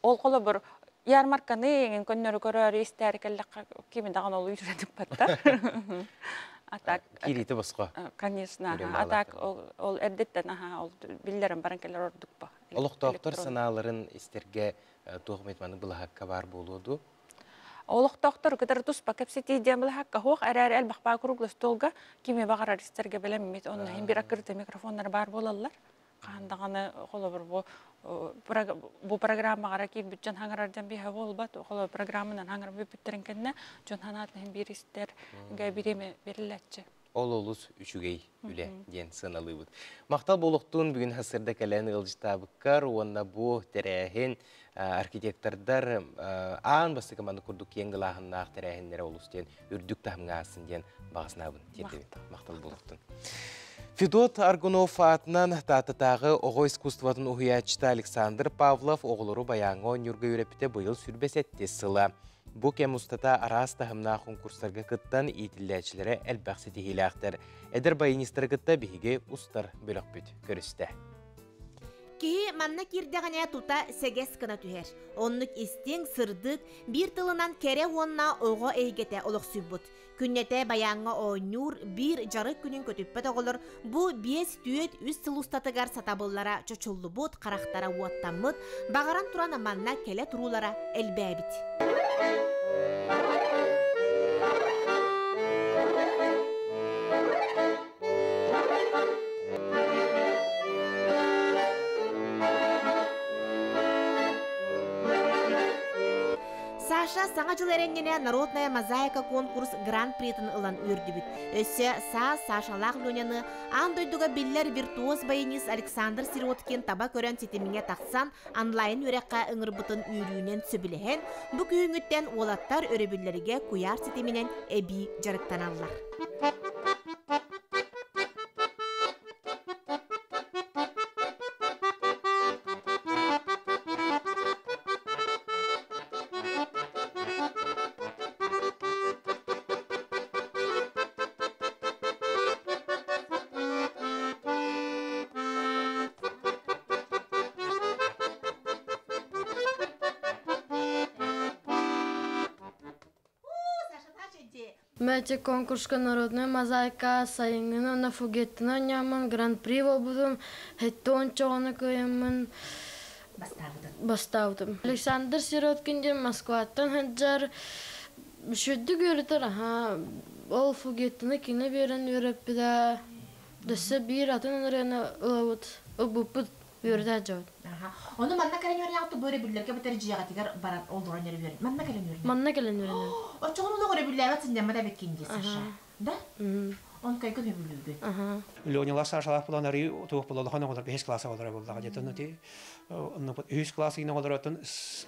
ол колор ярмарканы эң көннөрү көрөр истер келлек кими даган ол үйрөнүп баттар. Атак кирите баска. Конечно, атак ол эрдеттен ол биллерин баранкелер ордук ба. Олуктоктор санааларын истерге тугметманы булахакка бар болуду. Олуктоктор кытыр туспа кепсети демил хакка хох арар эл бакпа круглый столга кими багарар истерге белеммит онна хим бир акырты микрофондар бар болалар. Кандаганы холобур бу программага раки бүтчен хаңарардан бихе болбат, холо программанан хаңар бүттерин кенне жон ханатын бир истер га биреме берилетчи. Ол олус үчүгей үле ден сыналыбыт. Мактал болуктун бүгүн хасырда келен ылжытабыккар, онна бу терехин архитектордар аан басы команда курдук кеңгилахыннаак терехиннере олустен үрдүк тахмыңаасын ден багасынабын тетеби. Мактал болуктун. Федот Аргунов атынан татытағы оғы искусстватын ухиячты Александр Павлов оғылыру баяңы өнерге үрепіте бұйыл сүрбесетте сыла. Бұ кем ұстата арас тахымна конкурстарға кыттан етілләчілері әлбәқсеті хилақтыр. Әдір байынистар кытта бейге ұстар бөлік бүт көрісті. Кеһи манна кирдәгәнә тута сәгәс кына түһәр. Онлык истең сырдык бир тылынан кере онна ого әйгәтә олық сүббут. Күннәтә баяңга ойнур бир жарык күнен көтүппә тагылыр. Бу 5 түйет үз сылустатыгар сатабыллара чочуллубут карактара уаттамыт багаран туран манна келе турулара элбәбит. Саша саңа жыл эреннене народная мозаика конкурс гран-притын ылан үрдүбүт. Өссө Сашалак Лёняны андойдуга биллер виртуоз баянист Александр Сироткин таба көрөн сетимине таксан онлайн үрекка ыңырбытын үйрүүнен сөбүлehen бу күйүңүттен олаттар өрөбүллерге куяр сетиминен эби жарыктаналлар. Мэти конкурска народная мозаика сайынгына на фугеттина няман гран-при болбудум. Хеттон чоғаны көйемін бастаудым. Александр Сироткин Москваттан хаджар шүдді көрітір. Ол фугеттина кине берін өріп біда. Дөсі бір атын өрені ұлауыд. Ұбыпыд өрді ажауд. Оны манна кәлен өрен яқты бөрі бүлдерге бітер жияға тегер баран олдыран өрі өрен. Манна кәлен өрен? Манна кәлен өрен. Очоғын ұлы өрі бүлдерге сіндемі да беккенде Саша. Да? Он кайкы бөлүгү. Лёня Саша планары тух болду хана олар 5 класса олар болду. Жетен өтө 3 класс ине олар өтөн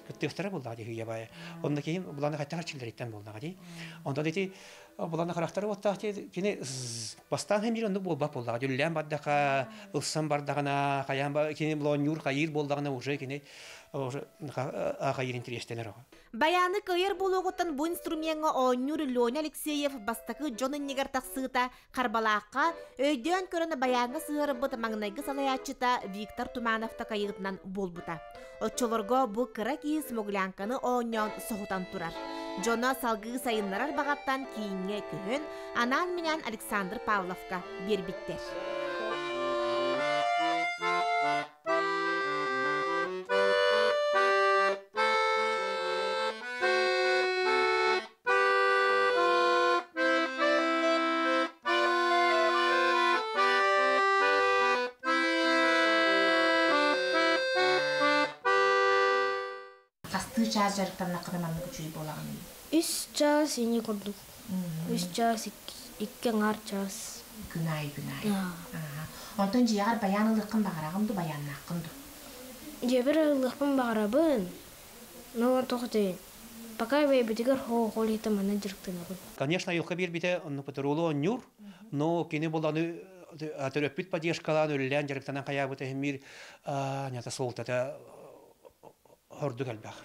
кеттектер болду дие бай. Онда кийин буланы кайтар чилдерден болду ди. Онда дити буланы характары оттакти кини бастан hem жирөндөк болбап болду. Жүллән баддака ылсан бардагына каян кини булан юр кайыр болдагына уже кини ахайыр интерестелер. Баяны кайыр болугутан бу инструментга Онюр Лёня Алексеев бастакы Джонын негер таксыта Карбалакка өйдөн көрөнө баяны сыырыбыт маңнайгы салаячыта Виктор Тумановта кайытынан болбута. Отчолорго бу кыра кийис моглянканы ооньон сохутан турар. Джона салгы сайыннарар багаттан кийинге көһөн анан менен Александр Павловка бербиттер. Час жарыктан накырманны күчүй болаган. 3 час ини курдук. 3 час 2 ңар час. Күнай. Онтон жиягар баянылыкын багарагымды баянны акынды. Жебер ылыкын багарабын. Но тохте. Пока вы битигер холита менеджертен. Конечно, юлка бирбите, ну патруло нюр, но кини боланы атөрөппит поддержкалан өллән жарыктан каябыты мир нята солтата хордук албах.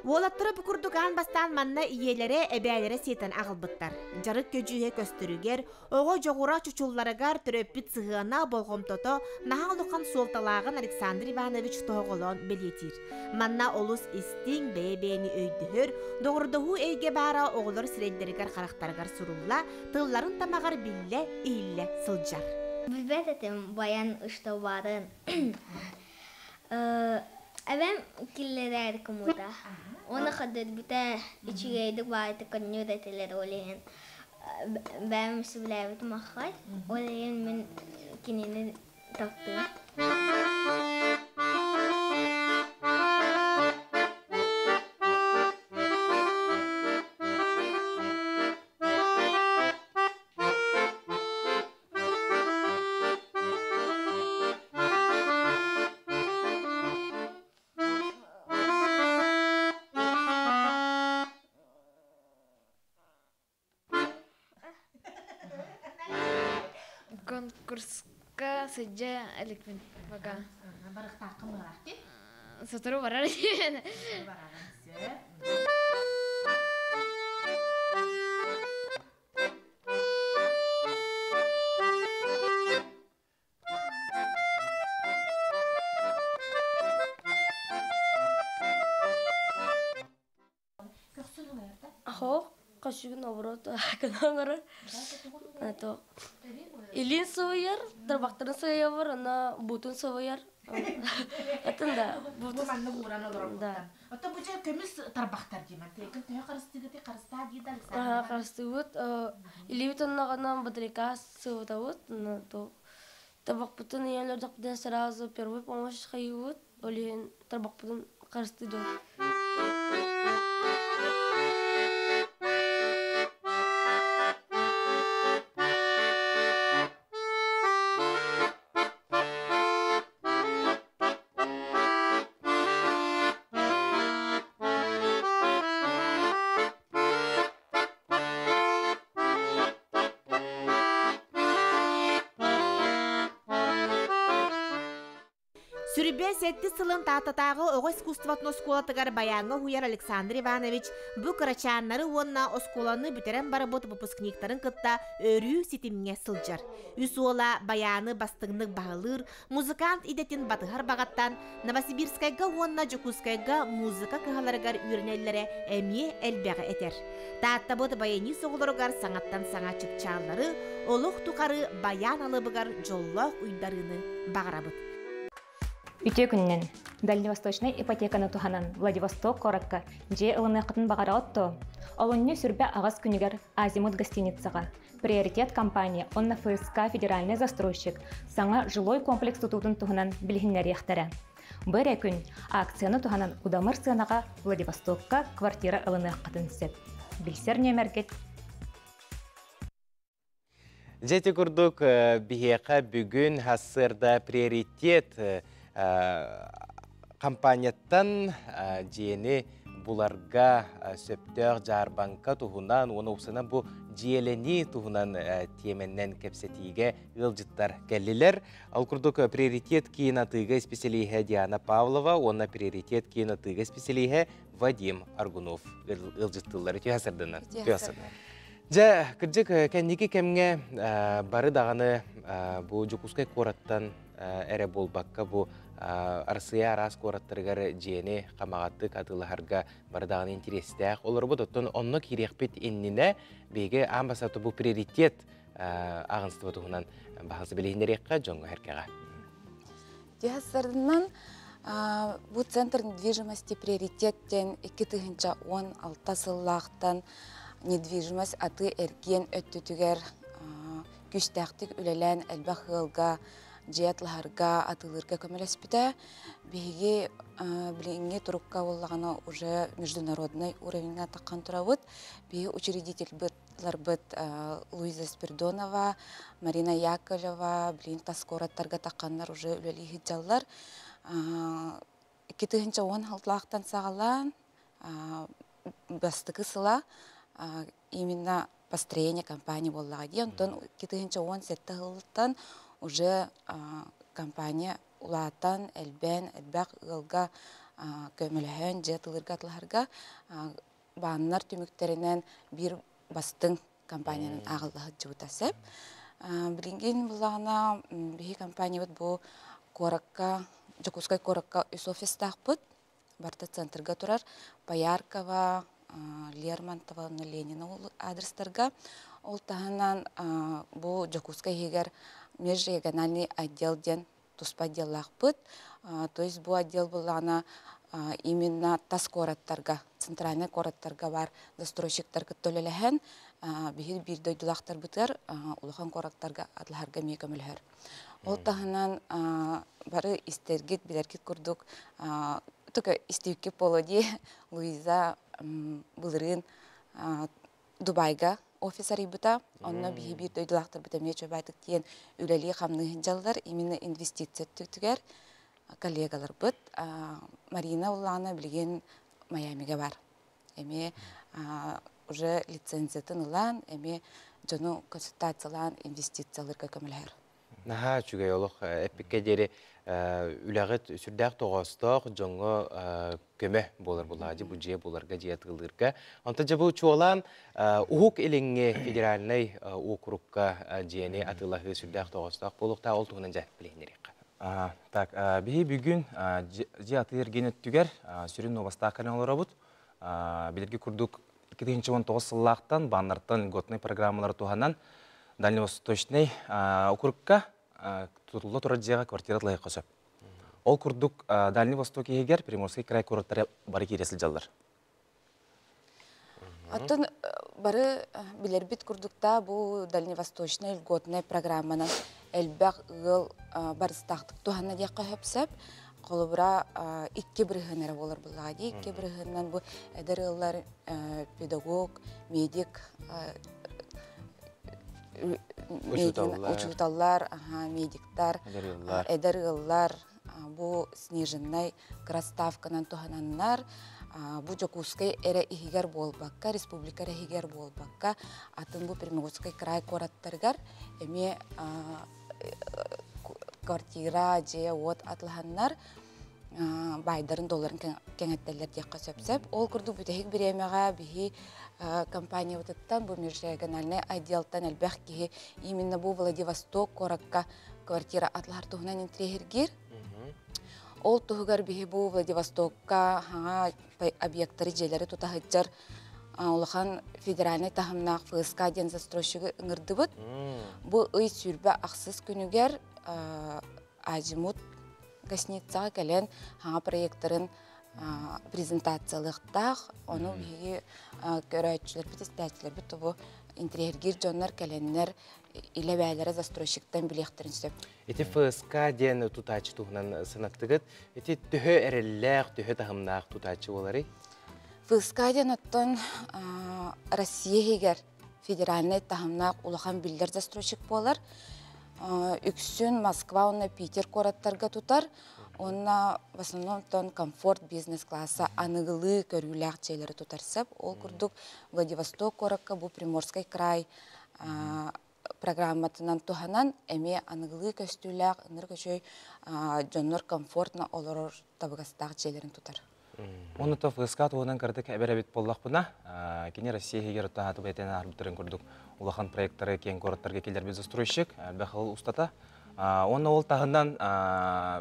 Олаттыры бүкүрдүган бастан манна иелере эбээлере сетен агылбыттар. Жарык көжүе көстөрүгер, ого жогура чучулларыгар төрөппит сыгына болгомтото нахалукан солталагын Александр Иванович тоголон белетир. Манна олус истиң бебени өйдүхөр, догурдугу эйге бара оголор сиреддеригер карактаргар сурулла, тылларын тамагар билле иилле сылжар. Билбететим баян ыштабарын. Эвен киллерер кумута. Оны хадет бите ичигейдик байты коннюда телер олен. Бәм сибләбит махай. Олен мен кинене тактым. Конкурска сыджа эликмен бага. Барык такым баракты. Сотуру барар. Ахо, кашыгын оборот, канаңара. Это Илин сояр, тарбактарын сояр, ана бутун сояр. Это да. Бутун манны буран олором. Да. Это бу жер көмүс тарбактар деймин. Текин төө карыстыгы карыста дейді Александр. Карыстыгыт, илибитен наганан батарейка сывытабыт, то табак бутун ялердак ден сразу первый помощь хайыгыт, олен тарбак бутун карыстыгыт. Сүрбе сетти сылын тататағы оғы искусствотно сколатыгар баяңы хуяр Александр Иванович бұ карачаннары онна осколаны бүтерен баработ выпускниктарын кытта өрі ситимне сылжар. Үсуола баяны бастығынық бағылыр, музыкант идетін батығар бағаттан Новосибирскайга онна Жокускайга музыка кығаларыгар үйренелері әме әлбәғі әтер. Тааттабот баяни соғылырыгар саңаттан саңа чықчалары, олық тұқары баян алыбыгар жоллақ ұйдарыны бағарабыт. Үте күннен Дальневосточный ипотеканы туханан Владивосток коракка же ылыны қытын бағара отто. Олонне сүрбе ағас күнігер Азимут гостиницаға. Приоритет компания онна ФСК федеральный застройщик саңа жилой комплекс тұтудың туханан білгінлер яқтары. Бір күн акцияны туханан удамыр сынаға Владивостокка квартира ылыны қытын сеп. Білсер немергет. Жеті күрдік бігеқа бүгін хасырда приоритет компанияттан жені бұларға сөптөг жарбанка туғынан, оны ұпсынан бұл жиелені туғынан теменнен кепсетіге ғылжыттар кәлілер. Ал күрдік приоритет кейін атыға специалиге Диана Павлова, оны приоритет кейін атыға специалиге Вадим Аргунов ғылжыттылар. Өте хасырдынан. Жа, кірдік кәндекі кәмге бары дағаны бұл Жокускай кораттан әрі болбаққа бұл арсыя арас кораттырғар жені қамағатты катылығарға бардағын интерестәк. Олар бұд оттын онны керекпет енніне бейге амбасаты бұл приоритет ағынсты бұтығынан бағысы білейіндерекқа жоңғы әркеға. Дехасырдынан бұл центр недвижимости приоритеттен 2016 сыллақтан недвижимость аты әркен өттітігер күштәқтік үлелән әлбақ ғылға жиятларга атылырга көмелеспіде беге біліңге тұрыққа олағана уже международный уровеньна таққан тұрауыд. Беге учредитель бұд Луиза Спирдонова, Марина Яковлева, білін таскораттарға таққанлар уже үлелі хиджалар. 2016 сағалан бастығы сыла именно построение компании боллаға дейін. 2017 ғылыттан уже компания улатан, әлбән, әлбәқ ғылға көміліхен, жетіліргі атыларға бағынлар түміктерінен бір бастың компанияның ағылығы жүгітасып. Білінген бұлағына бігі компания бұл коракка, Жокускай коракка үс офистақ бұд, барты центрға тұрар, Бояркова, Лермонтова, Ленина адрестарға. Ол тағынан бұл Жокускай егер межрегиональный отдел ден туспа делах быт, то есть бұл отдел бұлағына именно тас кораттарға, центральный кораттарға бар застройщиктарға төлеліген, бігіл бірдой дұлақтар бұтыр, ұлыған кораттарға адларға мекемілер. Ол тағынан бары истергет, білергет күрдік, түкі истеуке полоди Луиза бұлырын Дубайға офисар ибыта, онна биһи бир дойдулақтар біта мечо байтық тиен үлелі қамныхын жалдар, именно инвестиция түктігер коллегалар бұд. Марина Улана білген Майамиге бар. Эме уже лицензиятын ұлан, эме жону консультациялан инвестицияларға көмілер. Наха, чүгей олық, әппекке дері үләғіт сүрдәқ тоғастық жоңғы көмі болар бұлады, бұл жия боларға жия тығылырға. Онта жабы чуалан ұғық еліңе федеральный округка жиені атылағы сүрдәқ тоғастық болуқта ол тұғынан жа білейіндерек. Так, бігі бүгін жия атылыр генет түгер сүрін новаста каналыра бұд. Білерге күрдік 2019 сыллақтан баннартан льготный программалар туғанан Дальневосточный округка тұтылы тұрар жиға квартират лайық қосып. Ол күрдік Дальний Восток егер Приморский край курорттары бары кересіл жалдар. Атын бары білербит күрдікта бұл Дальневосточный льготный программаны әлбәқ ғыл барыстақтық туғаны дейққа өпсіп, Қолыбыра икки бірігінері болар бұлағады. Икки бірігінен бұл әдір ыллар педагог, медик, учуталлар, медиктар, әдір ыллар, бұл снежиннай краставканан тухананнар, бұл Жокускай әрі ихигер болбаққа, республикар ихигер болбаққа, атын бұл Приморский край кораттаргар, әме квартира, же, от атлаханнар, байдарын долларын кәңеттелер дейққа сөпсеп. Ол күрді бүтәхік бір емеға бігі компания өтіттен, бұл межрегиональный отделтан әлбәқ кейі именно бұл Владивосток коракка квартира атлахар тұғынан интрегергер. Ол тұғығар бігі бұл Владивостокка хаңа объекттары желері тұтағыджар олыған федеральный тахымнақ ФСК ден застройщығы ұңырды бұд. Бұл ұй сүрбі ақсыз күнігер Азимут гостиницаға кәлен хаңа проекттарын презентациялықтақ, оны бігі көрәйтшілер біт, істәтшілер біт, бұл интерьергер жонлар кәленлер иле бәлері застройщиктен білектерін сөп. Эти ФСК ден тұтачы тұғынан сынақтығыд, эти түхі әрелләқ, түхі тағымнақ тұтачы олары? ФСК ден оттан Россия егер федеральный тағымнақ улахан білдер застройщик болар. Үксін Москва, онна Питер кораттарға тұтар. Онна в основном тон комфорт бизнес-класса анығылы көріләқ жайлары тұтарсып. Ол күрдік Владивосток коракка, бұл Приморский край программатынан туһанан эме анығылы көстүләқ, ыныр көшөй жоннор комфортна олорор табығастағы жайларын тұтар. Оны то ФСК туғынан кірдік әбер-әбет боллақ бұна. Кене Россия егер ұттағаты бәйтен арбитрын көрдік. Улахан проекттары кен кораттарға келер біз ұстройшық, әлбәқылы ұстата. Оны ол тағынан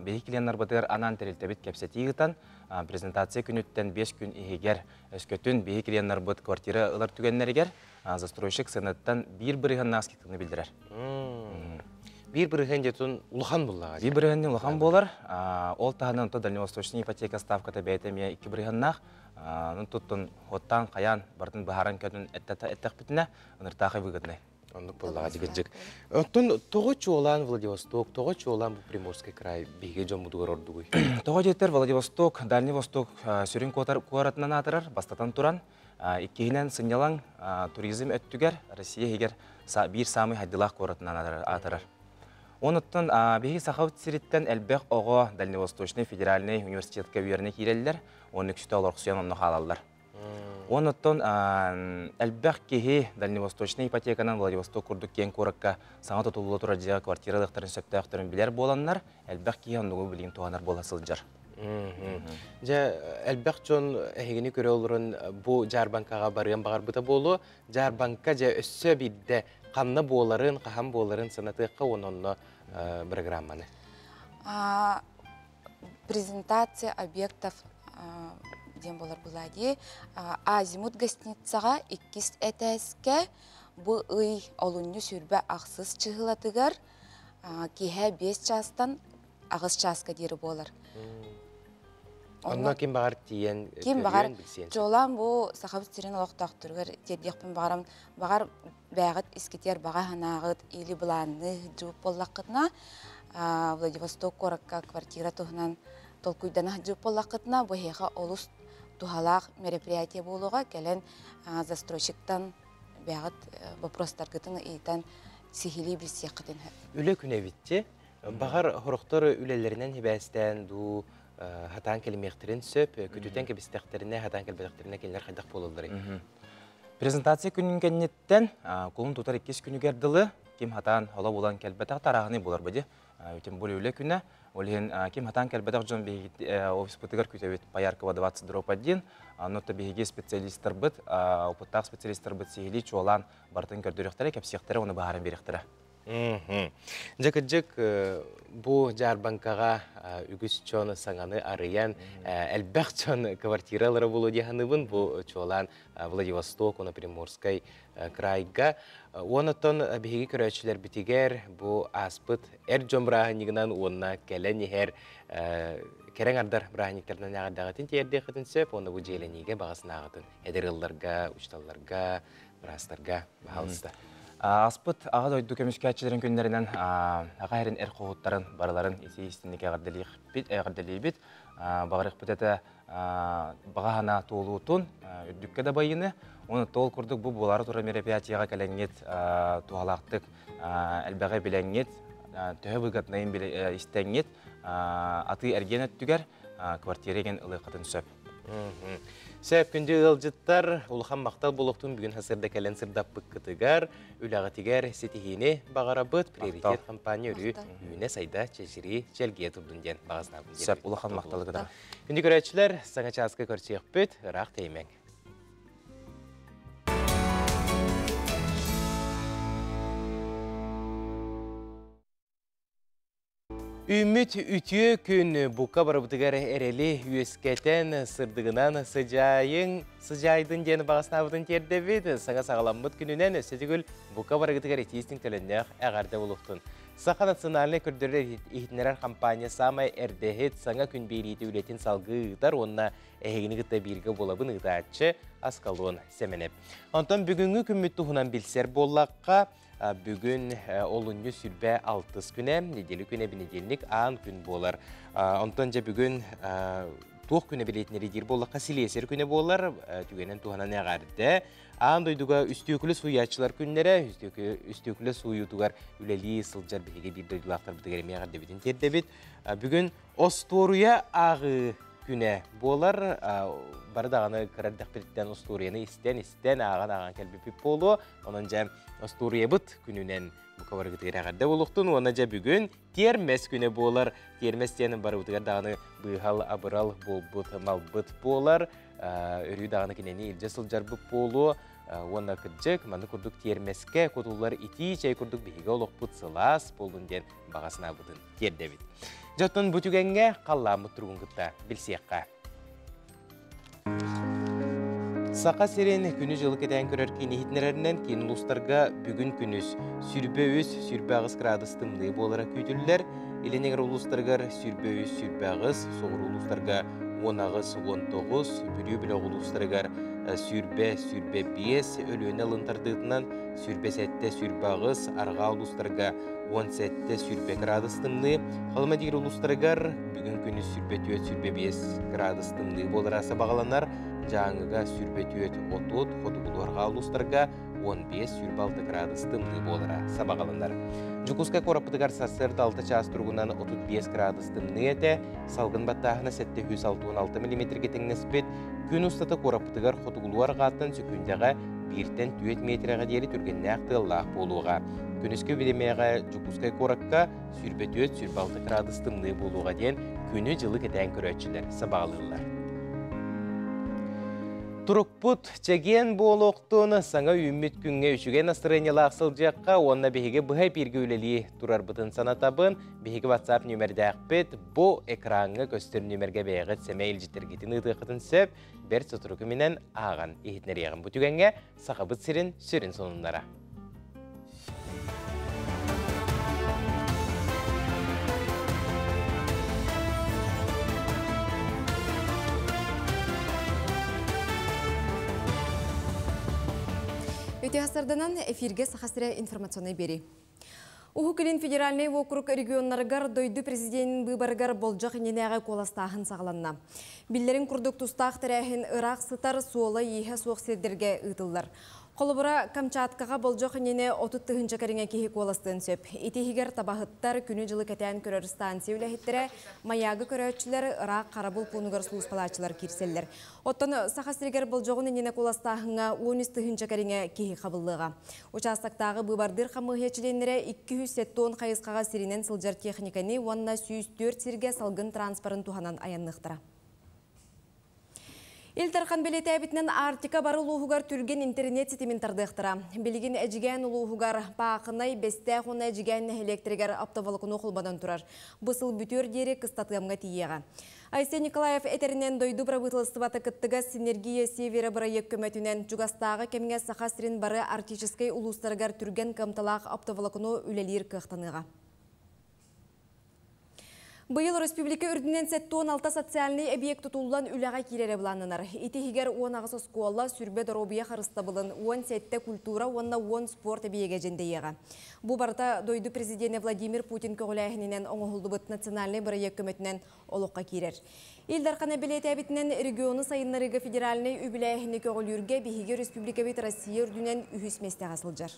бейкіленер бұдыр анан тәрелтебет кәпсеті егітан. Презентация күніттен 5 күн егер өскөтін бейкіленер бұд квартира ұлар түгеннергер. Застройшық сынаттан бір-бірігін наскектіні білдірер. Bir-бірігін детun улахан боллаға? Bir-бірігін улахан болар. Ол тағынан Дальневосточный ипотека ставката бәйтеме 2-бірігіннақ. Тұттын хоттан, қаян, бардың бұхаран көтін әттәқ бітіне, ұныртақы бұғыдны. Ондық боллаға дегенжік. Оттын тоғы чуолан Владивосток, тоғы чуолан бұл Приморский край бейге жон мұдығыр ордығый? Тоғы жеттер Владивосток, Дальневосток сүрін қуаратынан атырар, бастатан тұран. Иккейінен сынялан туризм өттігер, Россия егер бір самый хайдылақ қуаратынан атырар. Оныттан бейгі сақауыт сиреттен әлбәқ оғы Дальневосточный федеральный университетке үйеріне кейрелілер, оны күшті олар құсуян оны қалалар. Оныттан әлбәқ кейі Дальневосточный ипотеканан Владивосток күрдік кен көрікке саңа тұтылы тұрадыға квартиралықтарын сөптіқтарын білер боланлар, әлбәқ кейі ондығы білген туғанар боласыл жар. Әлбәқ жон әйгені көрі олырын бұл Жарбанкаға барыған бағар бұта болу, Жарбанка өссі бейді қанны боларын, қахан боларын сынатыққа онынны программаны? Презентация объектов дем болар бұлади. Азимут гостиницаға 2 әтәске бұл ұй олынны сүрбә ақсыз чығылатығар кейе 5 частан ағыз часқа дері болар. Онна кем бағар тиен көрген білсен? Жолан бұл сақабыз терен олықтақтырғыр, тердеқпен бағар бәғыт искетер баға ханағыт или бұланны жүп боллақытына Владивосток коракка квартира тұғынан толкуйдана жүп боллақытына бұхеға олыс тухалақ мероприятие болуға кәлен застройщиктан бәғыт вопростарғытын ейтен сихили білсе қытын. Үлі күн әвітте, бағар ғұрықтар үлелерінен хебәстен ду хатан келмектерін сөп, күтітен кебістектеріне, хатан келбетектеріне келер қайдақ болылдыры. Презентация күнінкеннеттен қолын тұтар 2 күні керділі, кем хатан ола болан келбетек тарағыны болар бәді. Өтен бұл өлі күні, олығын кем хатан келбетек жон офис бұтығар күтәует Паяркова 20-1, нота бейге специалистер бұд, опыттақ специалистер бұд сейілі чуалан бартын көрдіректері, кәпсектері оны бағарын беректері. Жек бұл Жарбанкаға үгіс чоны саңаны арыян әлбәқ чоны квартиралары болу дегенібін бұл чолан Владивосток, оны Приморский крайға. Онытын бейгі көрәтшілер бітігер бұл аспыт әр жон бірағынығынан онына кәлен ехер керен ардар бірағынықтарынан ағадағытын терде қытын сөп, оны бұл желенеге бағасын ағытын әдір ғылларға, ұшталларға, бірастарға бағалысты. Аспыт аға дойду көміскәтчілерін күнлерінен аға әрін әр қоғыттарын барыларын есі істінік әғырделей бит. Бағырық бұтеті баға ғана толуытын үддікке де байыны. Оны тол күрдік бұл болары тұра мероприятияға кәләңет туғалақтық әлбәғі біләңет, төхі бұғатнайын істәңет, аты әрген өттігер квартиреген ұлы қатын сөп. Сөп күнді ұлжыттар, ұлыған мақтал болуқтың бүгін хасырда кәлін сырдап бұққытығар, үліғатығар сетихіне бағара бұд, приоритет компания үрі үйіне сайда чәжірі жәлге тұрдың ден бағазнабын. Сөп ұлыған мақталы қыда. Күнді көрәтшілер, саңа часқы көрсек бұд, ұрақ теймәң. Үміт үтіе күн бұқа барабытығар әрелі үйескетен сырдығынан сыжайдың дені бағаснабыдың тердебет. Саңа сағаламбыт күнінен өсетігіл бұқа барабытығар етейістің төліннеғ әғарды болуқтын. Сақа национальный күрдірі ихтінерар компания самай әрдехет саңа күн бейрейті үлетін салғы ұғдар, онына әйгіні ғытта бірге болабын ұғдачы асқалуын сәменеп. Онтан бүгінгі күммет тұғынан білсер боллаққа бүгін олынны сүрбә 6 күне, неделі күне бенеделік аң күн болар. Онтан жа бүгін тоқ күне білетінері дер болаққа силесер күне болар, түгенен туғанан әғарды. Аң дойдуға үстөкілі суячылар күнлері, үстөкілі суютуғар үләлі сылжар бігеге бір дойдылақтар бұдығар емеғарды бетін тердебет. Бүгін Осторуя ағы күне болар, бары дағаны қырардақ бірттен Осторияны істен аған кәлбепіп болу. Онын жа Остория бұд күнінен бұқавар ғытығыр ағарда болуқтын. Оны жа бүгін термес күне болар. Терместен бары бұтығар дағаны бұғал, абырал, болбұт, малбұт болар. Өрі дағаны кенені елже сылжар бұп болу. Оны күрджік, маңды күрдік термеске, көтулар ити, чай күрдік бейге олық бұт сылас болуын ден бағасына бұдын тердевит. Жаттын бүтігенге қалламы тұрғын күтті білсеққа. Сақа серен күні жылы кеден көрер кейні хитнерерінен кейін ұлыстарға бүгін күніс сүрбе өз, сүрбе ағыз градыстымды болара көйтілілер. Еленегер ұлыстарғар сүрбе өз, сүрбе ағыз, соғыр ұлыстарға 10 ағыз, 19, бүрі білі ұлыстарғар сүрбе 5, өліөне лынтардығынан сүрбе 7, сүрбе ағыз, арға ұлыстарға 17 сүрбе градыстымды. Қалыма дегер ұлыстарғар бүгін күніс сүрбе 4, сүрбе 5 градыстымды болара сабағаланар. Жаңыға сүрбе 4 отут, ходы бұлуарға ұлыстарға 15 сүрбе 6 градыстымды болара сабағаланар. Жүкізгі қорапыдығар сасырды 6 час тұрғынан 35 градыстымды әті, салғын баттағына 716 мм кетіңнеспет, күн ұстаты қорапыдығар ходы бұлуарға атын сүкіндегі 1-2 метрға дері түргенне ақтылақ болуға. Күніскі білемеға жүкізгі қораққа сүрбе 4 сүрбе 6 градыстымды болуға ден күні жылы кетен көрәтшілер сабағалылар. Турукпут чеген болуқтun саңа үммет күнге үшіген астырынелақ сылжаққа, онына бейге бұхай бірге өлелі тұрар бұтын санатабын, бейге WhatsApp нөмірді әқпет, бұ экранғы көстер нөмірге бейгіт сәмейл жітергетін ұтықытын сөп, бір сұтырықы менен аған ехетнер еғін бұтігенге сақабыт сірін сүрін сонынлара. Өтеғастарданан эфирге сақасыра информационный бери. Ухукилин федеральный округ регионнаргар дойду президентин быбаргар болжақ иненеға коластағын сағаланна. Биллерин күрдік тұстақ тірәхін Ирақ сытар суолы ехе суық сердерге ұтылдар. Қолыбыра Камчаткаға болжақ инене 30 тұхынча кәріңе кейі коластын сөп. Итихигер табахыттар күні жылы кәтән көрер станция үләхеттері, маягы көрәтшілер Ирақ қарабыл пұнығыр сұлыс палачылар керселер. Оттан сақасыргер болжағын инене коластағыңа 13 тұхынча кәріңе кейі қабылыға. Участақтағы бұбардыр қамығечіленлері 270 қайысқаға сиренен сылжар техниканы, онына 104 сирге салғын транспорын туғанан аяннықтыра. Илтархан белеті әбітінен Артика бары ұлуғығар түрген интернет сетімін тардықтыра. Белеген әжіген ұлуғығар пақынай бәсті қоны әжіген электригер аптавалықын оқылбадан тұрар. Бұсыл бүтер дері қыстатығымға тиеға. Айсен Николаев әтерінен дойду правительствата кыттыға синергия севері бұрайек көмәтінен жүгастағы кемге сақасырын бары артическай ұлыстарғар түрген қамталақ аптавалықыны үлелер қықтаныға. Быйыл республика үрдінен 16 социальный объект тұтулан үліға керері бұланынар. Итихигер 10 скола сүрбе доробия қарыста бұлын, 10 сетте культура, 10 спорт объеге жендейеға. Бұ барда дойду президенті Владимир Путин көғіләйінен оңғылды бұт национальный бірі көметінен олыққа керер. Илдарқана білеті әбітінен регионы сайынларыға федеральный үбіләйіні көғілерге бігеге республика бет Россия үрдінен үхіс месте ғасылжар.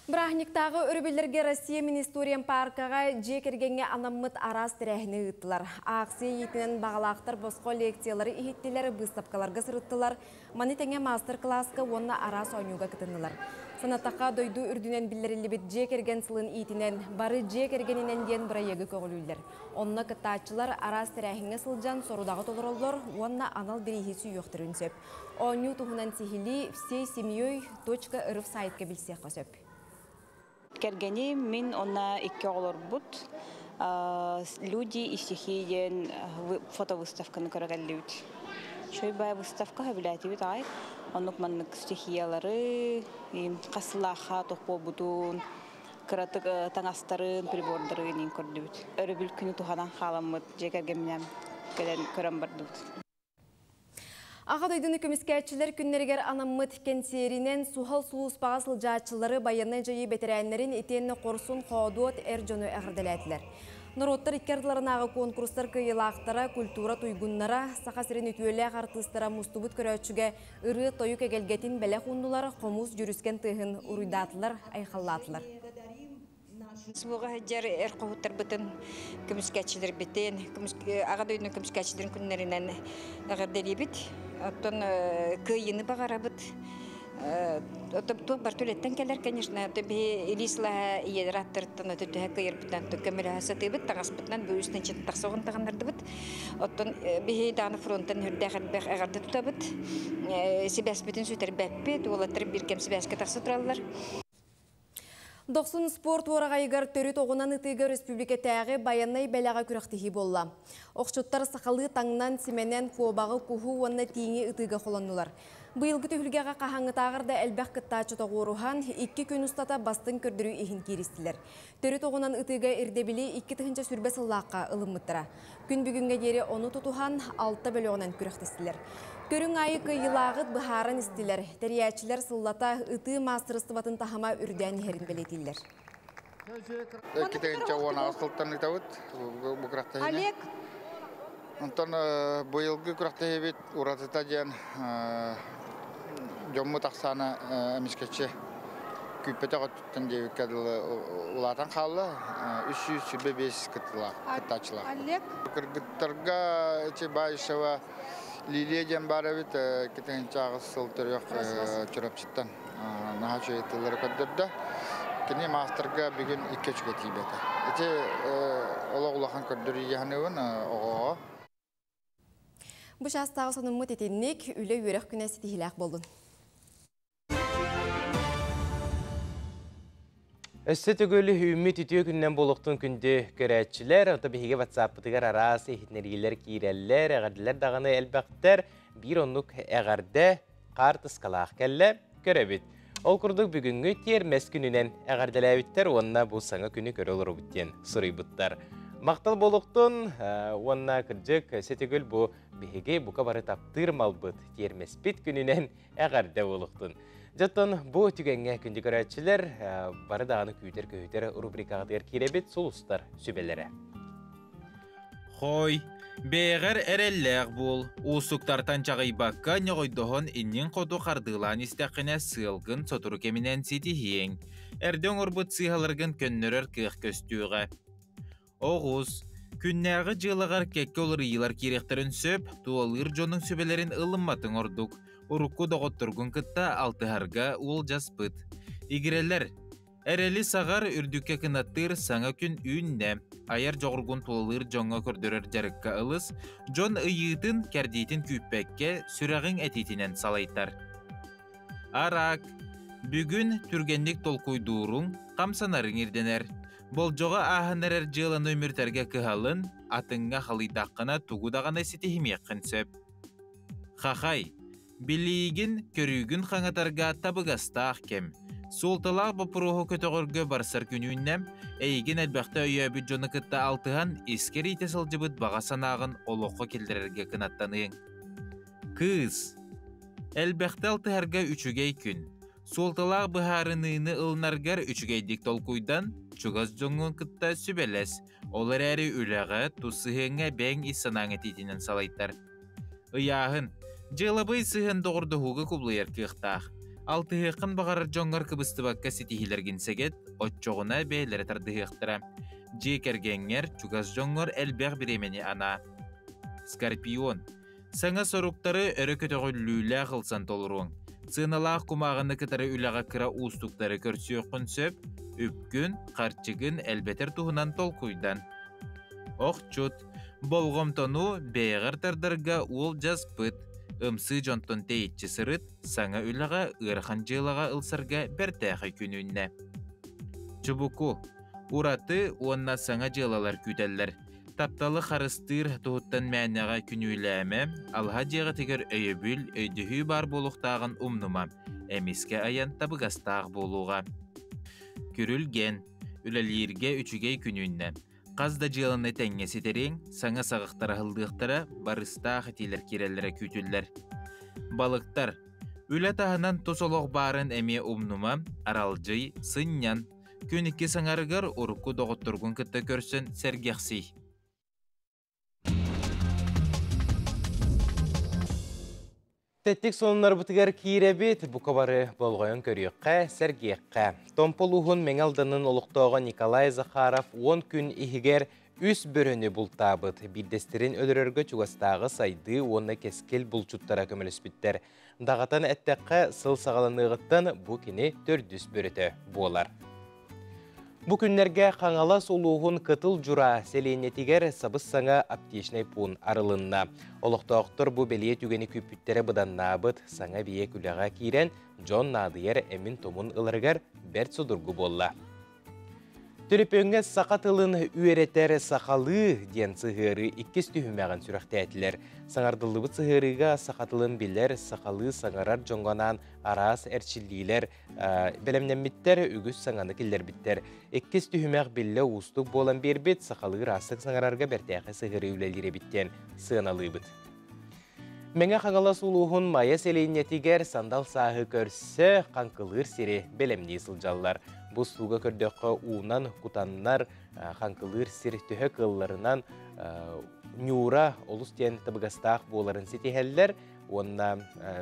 Брахниктағы өрбелерге Россия Министориям паркаға жекергенге анаммыт арас тірәхіні ұттылар. Ақсы етінен бағалақтар босқо лекциялары ихеттелері бұстапқаларға сұрыттылар. Манитеңе мастер-класска онна арас ойнуға кітінілар. Санаттаққа дойду үрдінен білдерілі бет жекерген сылын етінен, бары жекергенінен ден бірайегі көғілілдер. Онна кыттачылар арас тірәхіні сылжан сорудағы толыроллар, онна анал бірейхесі үйіқтірін сөп. Ойну тұғынан сихили всей семьей.рф сайтқа білсеқ қосөп. Кергени мин онна икки олор бут. Люди и стихиен фотовыставканы көргәллүт. Шойбай выставка хәбиләти бит ай. Онук маннык стихиялары, касылаха тохпо бутун, кыратык таңастарын, прибордарын көрдүт. Өрөбүл күнү тухадан халамыт жекергемнәм көрәм бардыт. Аға дойдыны көміскәтчілер күннергер анаммыт кенсерінен сухал суыспаға сылжатчылары баянны жайы бетерәнлерін етенні қорсын қоадуат әржөні әғірділәтілер. Нұроттар иккерділарынағы конкурстар күйелақтара, культура туйгуннара, сақасырын үтуелі артыстара мұстубыт көрәтшіге ұры тойы кәгелгетін бәлі құндылар, қомус жүріскен тыхын ұруйдатылар, айқаллатылар. Суға жер әрқоғыттар бұтын көміскәтшілер бітен, аға дойдың көміскәтшілерін күнлерінен әғірдері біт. Оттан көйіні бағара бұт. Оттан бар төлеттен кәлер, конечно. Илислаға иедір аттырыттан өтігі көйір бұттан көмілі әсеті бұт, тағас бұттан бөйістен четін тақсоғын тағандарды бұт. Оттан бейі даны фронтын үрдәғір бәқ әғарды тұта бұт. Себәс бүтін сөйтер бәппет, олаттыр бір кем себәске тақсы тұралылар. 90 спорт орағайығар төрі тоғынан ұтыға республика тәғі баяннай бәліға күріқтігі болла. Оқшыттар сақалы таңнан семенен қобағы күху онына тиіңі ұтыға қоланылар. Бұйылғы түйілгеға қағаңытағырда әлбәқ күттачы тоғыруған 2 күн ұстата бастың көрдірі ихін керістілер. Төрі тоғынан ұтыға үрдебілі 2 тұхынша сүрбе сыллаққа ылымыттыра. Күн бүгінге дері оны тұтуған 6 бөліғынан күріқтістілер. Көрің айы күйілағыт бұхарын істілер. Тәриячілер сыллата ұты мастырысты батын тахама үрден ерін белетілер. Онтан бұйылғы күрақта ебет ұратыта ден жоммы тақсаны әмескетші күппеті ғыттын дейік кәділі ұлатан қалы 300-500 кыттачылар. Күргіттарға байшыва Лилия ден бар әбет кетен чағыз сылтыр yok чұрапчыттан наға жөйетілері көддірді. Кені мастерға бүгін 2 жүге тейбеті. Әте олақ-олақан көрдірі егінуін оғаға. Бұ жастағы сонымы тетеннік үлі өрек күнәсі тейіләк болдың. Өсті түгілі үміт үтіе күннен болуқтың күнді көрәтшілер, ота бігеге ватсаппытығар арас, ехітнергелер, кейрелер, әғарділер дағаны әлбәқтер, бір онлық әғарды қарт ұсқалақ кәлі көрәбіт. Ол күрдік бүгінгі термес күнінен әғарділәбіттер, онына бұл саңа күні көрі олыр бұттен сұрый бұттар. Мақтал болуқтың, онына күрджік сетігіл бұл бігеге бұқа бары таптыр мал бұт термес біт күнінен әғарды болуқтың. Жаттан бұл түгенге күнді көрәтшілер бары дағаны күйдер рубрикағадығыр керебет сұлыстар сөбелері. Хой, бейгер әрелләғ бұл, ұсуқтартан чағай баққа неғойдығын иннен қоду қардылан істәқіне сылғын сотыру кемінен сетихең. Әрден ұрбыт сыйғалырғын көннерер кіқ көстуға. Оғыз, күннәғы жылығар кәкке олыр иылар керектерін сөп, туалыр жоның сөбелерін ылымматын ордық. Урукку доғыттыргын кытта алтыхарға ол жаспыт. Игірелер, әрелі сағар үрдікке кынаттыр саңа күн үйінне. Аяр жоғыргын туалыр жоңға көрдірер жарыққа ылыс, жон ыйытын кәрдейтін күйпәкке сүрағын әтетінен салайтар. Арак, бүгін түргенлік толкуйдуырың қамсанарың ерденер. Бол жоға ахынарар жылын өміртерге кыхалын, атыңға қалайдаққына туғудағаны сетихімек қынсөп. Хахай, Билигин көрүгүн хаңатарга табыгастаах кем. Солталақ бұпырығы көтіғырғы барсар күнүйіннем, әйген әлбәқті өйәбі жоны кітті алтыған ескер ите сылжыбыт баға санағын олыққа келдірерге кынаттанығын. Кыз. Әлбәқті алтығарға үчігей күн. Солталақ бұхарынығыны ылнаргар үчігейдік толкуйдан чугаз жоңын кітті сүбелес. Олар әрі үліға тұсығыңа бәң иссанаңы тетінен салайттар. Ыяғын, жылабый сығын доғырды хуғы құблайыр кіқтақ. Алтығықын бағарар жоңғар кыбысты баққа сетихилерген сегет, отчоғына бәйлері тардығықтыра. Жекергенер чугаз жоңғар әлбәқ біремені ана. Скорпион. Саңа соруқтары өрі көтіғіллілі қылсан толыруың. Сыналақ құмағыны кітары үліға кіра ұстықтары көрсі өқін сөп, үпкін, қарчығын әлбетер тұғынан толқуйдан. Оқчут. Болғымтону бейғар тардарға ол жаз пыт. Өмсы жонтон тейітчі сырыт, саңа үліға ұрхан жылыға ылсырға бәртәқі күнінне. Чубуку. Ураты онна саңа жылалар күтәллер. Тапталы қарыстыр тұғыттан мәнеға күнүйләмі, алға жеға тегер өйебіл өйдіхі бар болуқтағын умнума, әмеске аян табығастағы болуға. Күрілген, үләлерге үчігей күнінне. Қазда жылыны тәңесі терен, саңа сағықтара ғылдықтара барыстағы телер керелері күтілдер. Балықтар. Үлі тағынан тосолық барын әме умнума, аралжый, сыннян. Көнікке саңарығар ұрыққы доғыттырғын күтті көрсін сәргеқсей. Тәттік сонынар бұтығар кейребет бұқабары болғайын көріққа, сәргеққа. Томполуғын меңалданын олықтауға Николай Захаров 10 күн ихігер үс бөріні бұлтабыд. Биддестерін өлірергі чуғастағы сайды оны кескел бұлчуттара көміліспіттер. Дағатан әттәққа сыл сағаланығыттан бұл кені 400 бөріті болар. Бұ күннерге қаңала солуғын қытыл жүра селенетігер сабыз саңа аптешнай пун арылынна. Олықтауқтыр бұ белие түгені көпіттері бұдан набыд саңа бие күліға кейрен Джон Надыер әмін томын ылырғар бәрт судырғы болла. Түріпөңге сақатылын үйеретер сақалы ден сығыры 2 түйімәғын сүріқті әтілер. Саңардылыбыт сығырыға сақатылын білер сақалы саңарар жоңғанан арас әрчілдейлер, бәлемненметтер үгіз саңаны келдер біттер. 2 түйімәқ білі ұстық болан бербет сақалы расық саңарарға бәртәқі сығыры үлелері біттен сығыналы бұд. Мәңе қаңала сұлуғын майя селейнетігер сандал сағы көрсі қанқылыр сері бәлемдей сылжалылар. Бұл суға көрдіққа уынан құтаннар қанқылыр сері түхі қылларынан нюра олыстен табығастақ боларын сетихәлілер, онына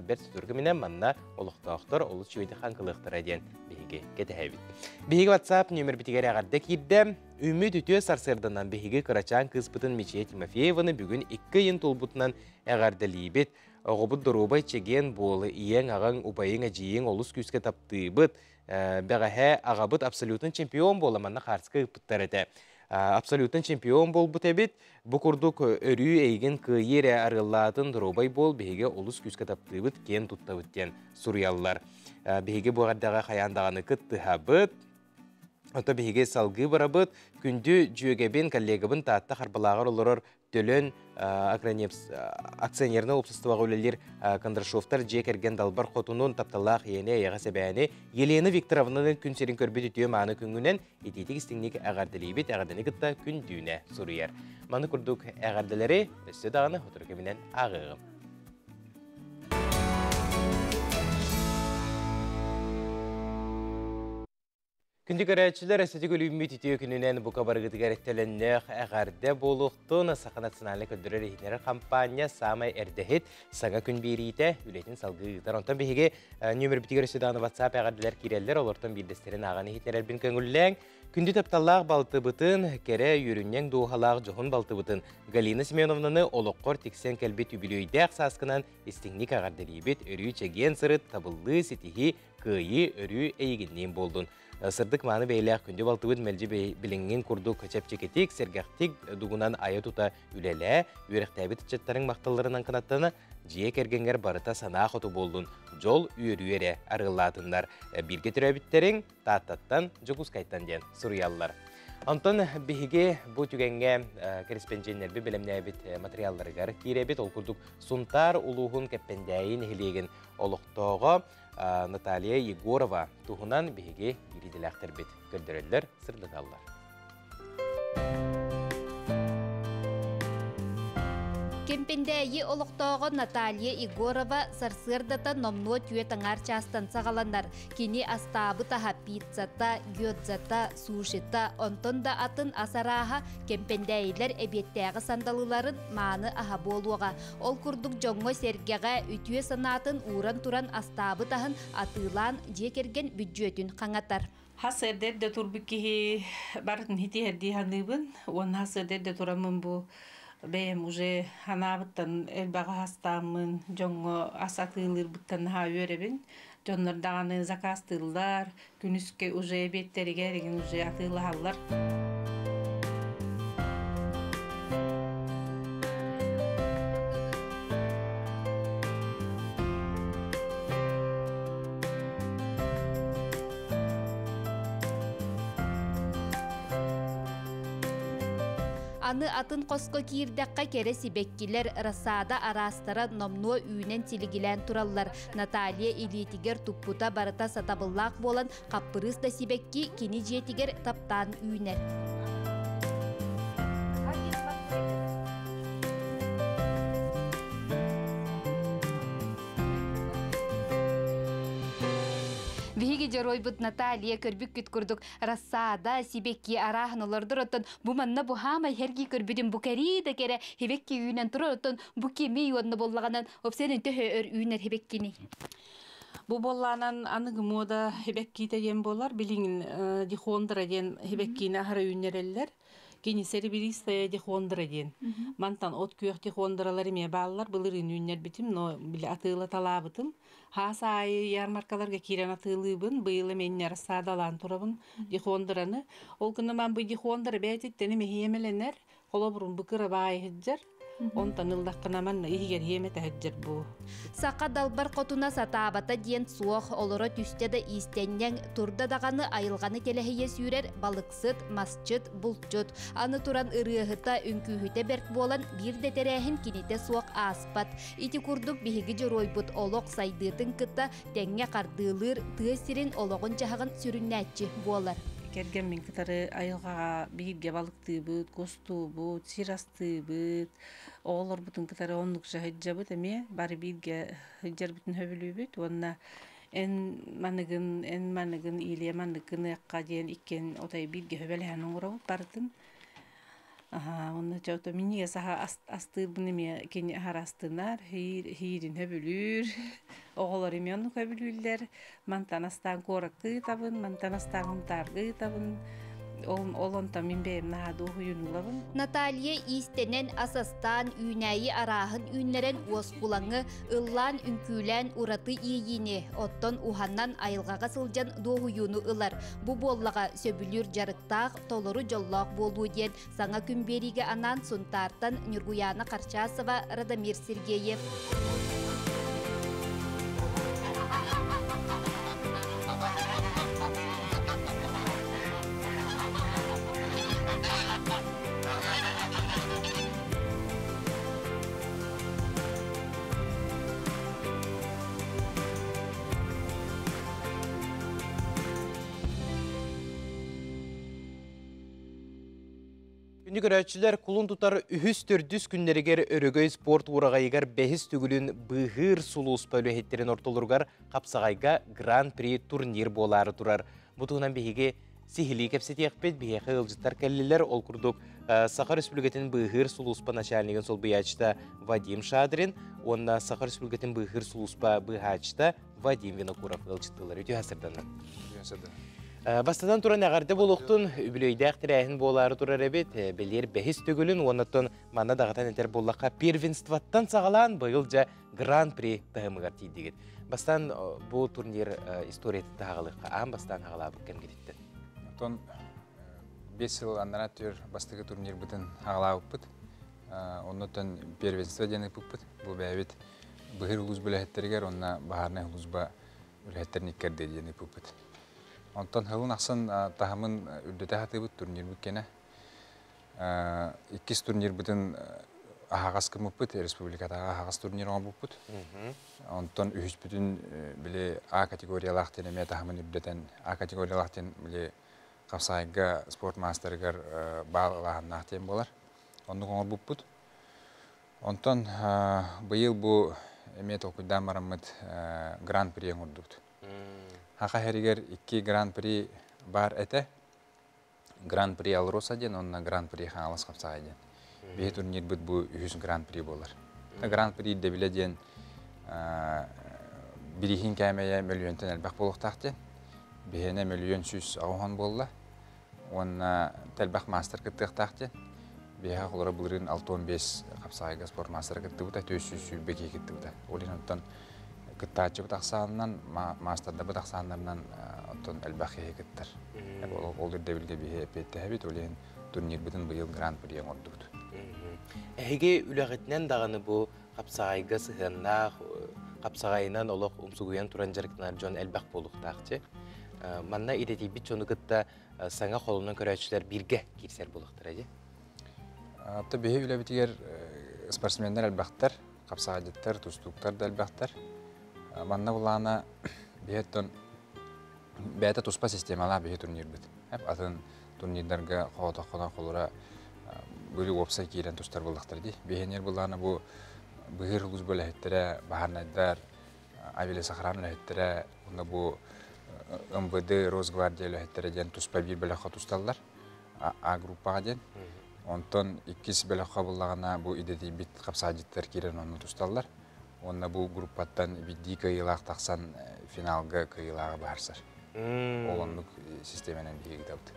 бәр сүтіргі менен манна олықтақтар олыс жөйді қанқылықтар әден бейге кетіхәбіт. Бейге WhatsApp нөмір бітігер ағарды кейді. Үміт үтіе сарсырдынан бейге Қарачан қызбытын Мече Тимофееваны бүгін 2 ен толбутынан әғарды лейбет. Оғыбыт дұрубай чеген болы иен ағаң ұпайың әжейің олыс күске таптыбыт. Бәғәхә ағабыт абсолютын чемпион боламанна қарсқы ұпыттар әті. Абсолютын чемпион бол бұт әбет. Бұқырдық өрі әйген күйері арғылатын дұрубай бол бейге олыс күске таптыбыт кен тұттабыттен сұрыялылар. Бейге бұғардағы қаяндағаны күтті хабыт. Ота бейге салғы барабыт, күнді жүйегебен коллегабын таатта қарбалағыр олырыр төлін акционерні опсыстывағы өлелер Кондрашовтар жекерген далбар қотунын тапталақ ене аяға сәбәне Елена Викторовнаның күн серін көрбет үтіе маны күнгінен ететік істіңнік әғардылейбет әғарданы күтті күн дүйіне сұрыяр. Маны күрдік әғардылары өсті дағаны отыркемінен ағығым. Күнді көрәтшілер әсетік өліммет үтіе күнінен бұқа барғыдығар әттәліннәқ әғарды болуқтың сақы националық өндірер ехінері компания самай әрдәхет саңа күн берейті үлетін салғығыдар. Онтан бейге нөмір бітігер өсідағыны WhatsApp әғардылар керелер, олардың білдестерін ағаны ехінер әрбін көңілләң. Күнді тапталақ балты бұтын, кәрі үйріннен доғалақ жоғын балты бұтын. Галина Семеновнаны олыққор тексен кәлбет үбілейді ақсасқынан істіңнік ағардылейбет өрі чәген сырыт табылды сетихи күйі өрі әйгіннен болдың. Сырдық маны бейләқ күнді балтыбыд мәлжі білінген күрді көчәп чекетік, сергақтик дуғынан ая тұта үлелі, үйректәбі тұтчаттарын мақталарынан қанаттаны жие кергенгер барыта сана қоту болдың. Жол үйер-үйері арғылатындар. Бірге түрәбіттерін таттаттан жүгіз қайттан ден сұрыялылар. Антон биһиге бу түгенге корреспонденттер билемнәбит материалларыгар киребит ол курдук сунтар улуһун кеппендәйин хилеген олуктоого Наталья Егорова туһунан биһиге иридиләхтер бит көрдөрөллөр сырлыгаллар. Кемпендәйи олуқтоғы Наталья Егорова сарсырдата номно түйетаңар частан сағаландар. Кені астабы таға пиццата, гёдзата, сушита, онтонда атын асараға кемпендәйілер әбеттәғі сандалыларын маны аға болуға. Ол күрдік жоңғы сергеға үтүйе санатын уран туран астабы тағын атылан жекерген бюджетін қаңатар. Hasırda da turbiki barın hiti herdi hanıbın, on hasırda da turamın bu benim уже hanabıttan elbağa hastamın, jongo asatılır bıttan ha örebin, jonlar dağını zakastıllar, günüske уже betteri gergin уже atılı hallar. Аны атын қоско киирдаққа кере сибеккилер расада арастара номно үйнен тилигилен тураллар. Наталья Илитигер туппута барыта сатабыллақ болан қаппырыс да сибекки кини жетигер таптан үйнер. Биһиги жаройбут Наталья көрбүк күт курдук рассада сибекки арахын олордор оттон бу манна бу хамай херги көрбүдүн бу кери да кере хебекки үйнен тура оттон бу кеми онно боллаганан опсенин төһөр үйнер хебеккини. Bu bollanan anıgı moda hebekkite yen bollar bilin dihondra den hebekkine hara ünnereller. Keni seri biriste dihondra den. Mantan ot kuyuk dihondraları me ballar bılırın ünner bitim no bile atıla talabıtım. Ha sayı yarmarkalarga kiren atılыбын быйыл меннер садалан турабын дихондыраны. Ол күнү мен бу дихондыр бетиттени мехиемеленер. Холобурун быкыра бай хыджар. Онтан ылдаққына манна игер хемете хыджар бу. Сақа далбар қотуна сатабата диен суох олоро түстеді истеннен турда дағаны айылғаны келехие сүйрер балықсыт, масчыт, булчыт. Аны туран ырыхыта үнкүйхіте берк болан бір детерәхін кинете суох аспат. Ити курдук биһиги жоройбут олоқ сайдырдың кытта тәңе қардылыр тыасирин олоғын жағын сүріннәтчі болар. Kergen min kıtarı ayılğa birge balıktı bıt, kostu bıt, sirastı bıt, oğlar bütün kıtarı onlukça hıcca bıt eme, bari birge hıccar bütün hövülü bıt, onna en manıgın iyiliye manıgın yakka diyen ikken otay birge höveleyen uğra bıt barıtın. Aha, onna çavta minniye saha astır bunu eme keni harastırlar, hirin hövülür, oğlar eme onluk hövülürler, mantan astan korakı tabın, mantan astan huntargı tabın, olan tamin benim nahadu huyunulabın. Наталья istenen asastan üneyi arahın ünleren ospulangı ıllan ünkülen uratı iyiyini otton uhannan ayılgaga sılcan doğuyunu ılar. Bu bollaga söbülür jarıktağ toloru jollaq boldu diyen sana kümberiga anan suntartan Nurguyana Karçasova, Radamir Sergeyev. Күнді көрәтшілер құлын тұтар үхіс түрдіс күнлерігер өрігөй спорт урағайығар бәхіс түгілін бұғыр сұлуыс пөлі хеттерін ортолырғар қапсағайға гран-при турнир болары тұрар. Бұтығынан бейге сихили кәпсеті еқпет бейхе ғылжыттар кәлілер ол күрдік Саха Республикатын бұғыр сұлуыспа начальнигін сол бұйачыта Вадим Шадрин, онна Саха Республикатын бұғыр сұлуыспа бұйачыта Вадим Винокуров ғылжыттылар. Өте хасырданын. Бастадан туран ағарды болуқтын үбілейдәқ тірәйін болары тұрар әбет, білер бәхіс түгілін, онаттан мана дағатан әтер болаққа первенстваттан сағалан бұйылжа гран-при тағымығар тейдігет. Бастан бұл турнир историяты тағалыққа ан бастан ағала бұққан кететті. Онтан 5 жыл аннара түр бастығы турнир бұтын ағала бұппыт. Онаттан первенство дені бұппыт. Бұл бәйбет бұғыр ұлыз бүлі әттергер, онна бағарны ұлыз ба бүлі әттерін еккерді дені бұппыт. Ondan hılın aksan tahamın ürdete hatı bu turnir bükkene. İkiz turnir bütün ahağız kımıp Respublikada ahağız turnir olan buput. Ondan ühüs bütün bile A kategoriyalaqten eme tahamın ürdeten A kategoriyalaqten bile kapsayga sport mastergar bağlağın nahtiyen bolar. Onu konar buput. Ondan bıyıl bu emet okuydan maramıt Grand Prix'e ngurduktu. Haqa heriger 2 Grand Prix bar ete. Grand Prix alrosa den, onna Grand Prix xalas kapsa den. Bir turnir bit bu 100 Grand Prix bolar. Grand Prix de bile den birihin kemeye milyonten elbaq boluq taqten. Bihene milyon süs ağuhan bolla. Onna telbaq master kıttıq taqten. Biha qolara bulurun 6-15 kapsayga sport master kıttı bu da 400 sülbeki kıttı bu da. Olin ondan kıttaçı bu taqsanından masterda bu taqsanlarından ondan elbaqi kıttır. Olur devilge bir hepette habit olin turnir bütün bu yıl Grand Prix'e ngorduktu. Hege ülaqetnen dağını bu kapsayga sıhırnaq kapsayından oluq umsuguyan turanjarıklar jon elbaq boluq taqçı. Manna ireti bit çonu kıtta sana qolundan körəçlər birge girser boluqdur aja. Hatta bihe üle bitiger sportsmenler elbaqtar, kapsaycıtlar, tustuklar da elbaqtar. Manna bulana biheton beta tuspa sistemalar bihe turnir bit. Hep atın turnirlerge qoda qolura böyle website giren tustar bulaqtar di. Bihener bulana bu bihir luz böyle hettere baharnaydar avile sahran hettere onda bu MVD Rosgvardiya hettere den tuspa bir böyle xatustallar. A grupa den. Ondan ikisi böyle qabıllağına bu idedi bit kapsaycıtlar giren onu tustallar. Onda bu grupattan bir kıyılaq taqsan finalga kıyılağı barsar. Olanlık sistemenen bir gidabdı.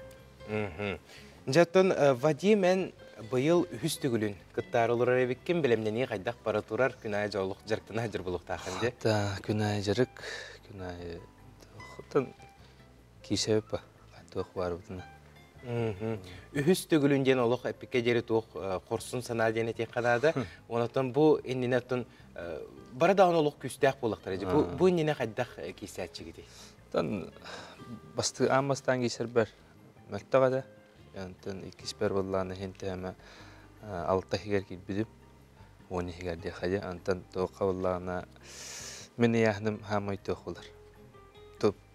Jatton Vadimen bıyıl hüstügülün kıttar olur evikken bilemneni qaydaq para turar günay joluq jarktına hajır buluq taqınca. Hatta günay jarık günay xutan kisebep toq var butuna. Hüstügülünden oluq epike jeri toq qorsun sanadiyene teqanada. Onatan bu enninatın baradağın oluq küstaq buluqtar. Bu ennine qaydaq kisatçı gidi. Tan bastı amastan giser ber. Meltaqada yantan ikisper bollana hente ama altta higer gidip onu higer de xaja antan toqa bollana meni yahnim hamay toqlar.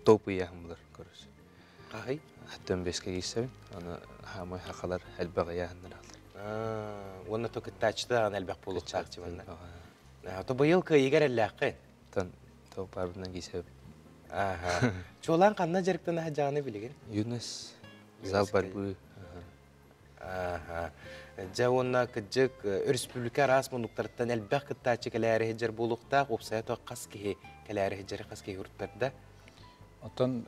Topu yahmlar görüş. Qahay hatta beske giserin ana hamay haqalar elbaga yahnlar alır. Onu toqtaçda an elbaq buluq çaqçı banda. To bıyıl kıyıgar ellaqı. Tan topardan giseb. Aha. Çolan qanna jarıktan hajağını bilgin. Yunus Zalbar bu. Aha. Jawonna kıcık Respublika rasmunduklardan elbaq kıttaçı keleri hejer buluqta qopsaya to qaski keleri hejer qaski yurtlarda. Otan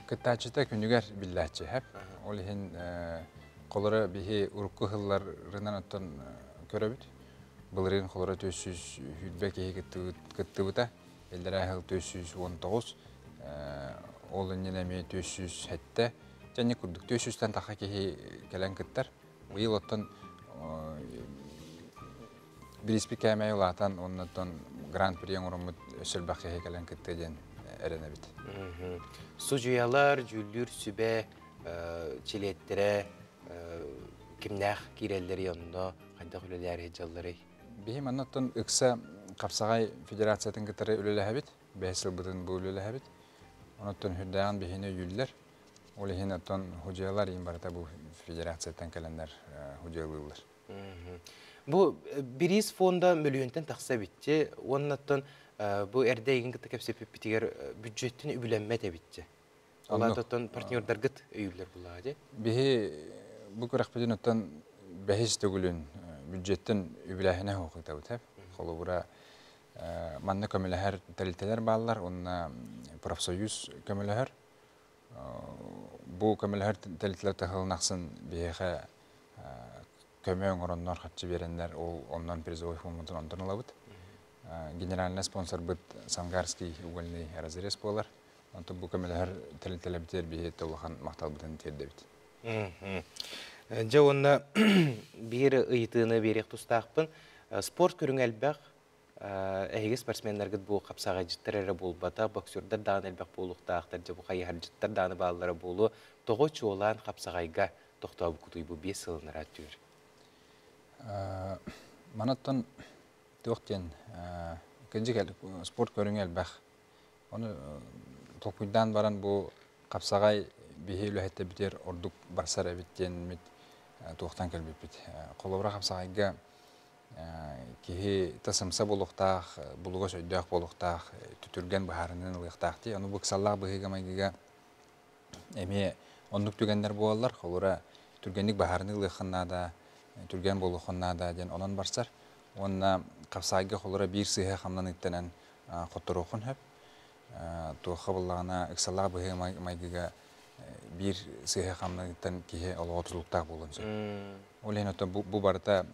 kıttaçıda günüger billahçı hep. Olihin qolara bihi urukku hıllarından otan köröbüt. Bulurun qolara 400 hüdbeki kıttı buta. Eldere hıl 419. Olun yine 400 hette. Jani kurduk 400'ten taqa kehi gelen kıttar. Bu yıl otan birispi kemeye ulatan ondan Grand Prix'e ngorumut ösel kehi gelen kıttı jen erenebit. Sucuyalar, jüllür, sübe, çilettire, kimnaq kirelleri yanında qaydaq üleler hejalları. Bihim anlattan ıksa Kapsagay Federasiyatın kıtırı ülele habit. Besil bıdın bu ülele habit. Onattan hüddayan bihine yüller. Olihin attan hocayalar imbarata bu federasiyattan kalanlar hocayalılar. Bu biriz fonda milyonten taqsa bitçi. Onattan bu erdeğin kıta kapsepip bitiger büdjetini übülenme de bitçi. Olattan partnerler gıt üyüller buladı. Bihi bu kıraqpedin attan behis tugulun büdjetten übülahine hukuku tabut hep. Kolu bura manna kömüleher teliteler bağlar, onna profsoyuz kömüleher. Bu kömüleher teliteler tahılnaqsın bihexe kömüğün oranlar xatçı verenler, ondan prizoy fonumutun ondan olabıt. Generaline sponsor bıt Sangarski ugelni razires bolar. Ondan bu kömüleher teliteler biter bihe tolahan maqtal bıtın terdebit. Jawonna bir ıytığını berek tustaqpın. Sport körün elbaq Әйге спортсменлерге бұл қапсаға жіттер әрі болбата, боксердар дағын әлбәқ болуқтақтар, жабу қайығар жіттер дағыны балылары болу, тоғы чуолан қапсағайға тоқтауы күтуй бұл 5 сылыныр әттүйір. Манаттан тоқтен кәнжік спорт көрің әлбәқ. Оны тоқпүйдан баран бұл қапсағай бейі үләхетті бітер ордық барсар әбіттен тоқтан кәлбет біт. Қолыбыра қапсағайға кихи тасымса болуқтақ, бұлыға сөйдіғақ болуқтақ, түтірген бұхарының ұлықтақ дей. Оны бұқсаллақ бұхиға майгіға әме онлық түгендер болалар. Қолыра түргенлік бұхарының ұлыққынна да, түрген болуқынна да ден онын барсар. Онына қапсағайға қолыра бір сыйға қамнан үттенен қоттыр оқын хөп. Туаққа болағына ұқсаллақ бұхиға майгіға bir sığ hamdan ki ol 30'lukta bulunsun. Olen oto bu barda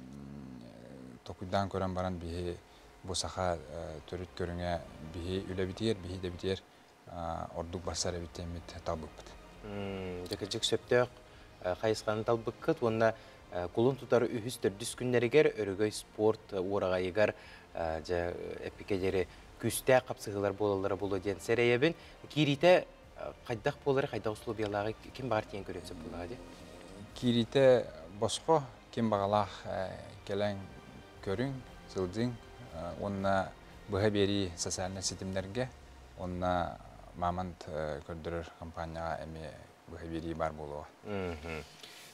tokuydan gören baran bir bu saha törüt görüne bir üle bitiyer, bir de bitiyer orduk basar bitemet tabıptı. Dekecek söptök kayıskanı tabıpkıt, onda kulun tutarı ühüstür düskünleriger, örgöy sport uğrağayıgar epikeleri küste kapsıgılar bolalara bolu diyen sereyebin. Kirite Қайдақ болары, қайдақ ұсылы биялағы кем бағар тиен көрінсіп болады? Кирите босқо, кем бағалақ келен көрін, сылдың. Онына бұға бері социальный сетімдерге, онына мамант көрдірір компанияға әме бұға бері бар болуға.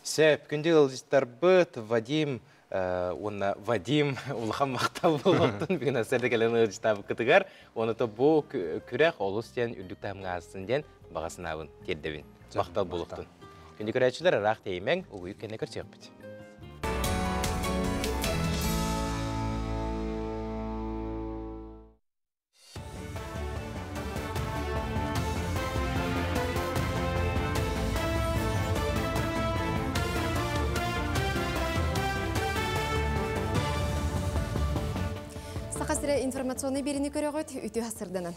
Сәп, күнде ұлжыстар бұт, Вадим, онына Вадим ұлған мақтал болуқтың, бүгін әсерді кәлен ұлжыстабы күтігер, оны то бұл күрек олыс ден үлдік тағымға азсын ден бағасын ауын тердебін, мақтал болуқтың. Күнде көрәтшілер арақ деймен, ұғыйып кәне көрсек біт. Сақасыры информационный беріні көріғыт үті ғасырдынан.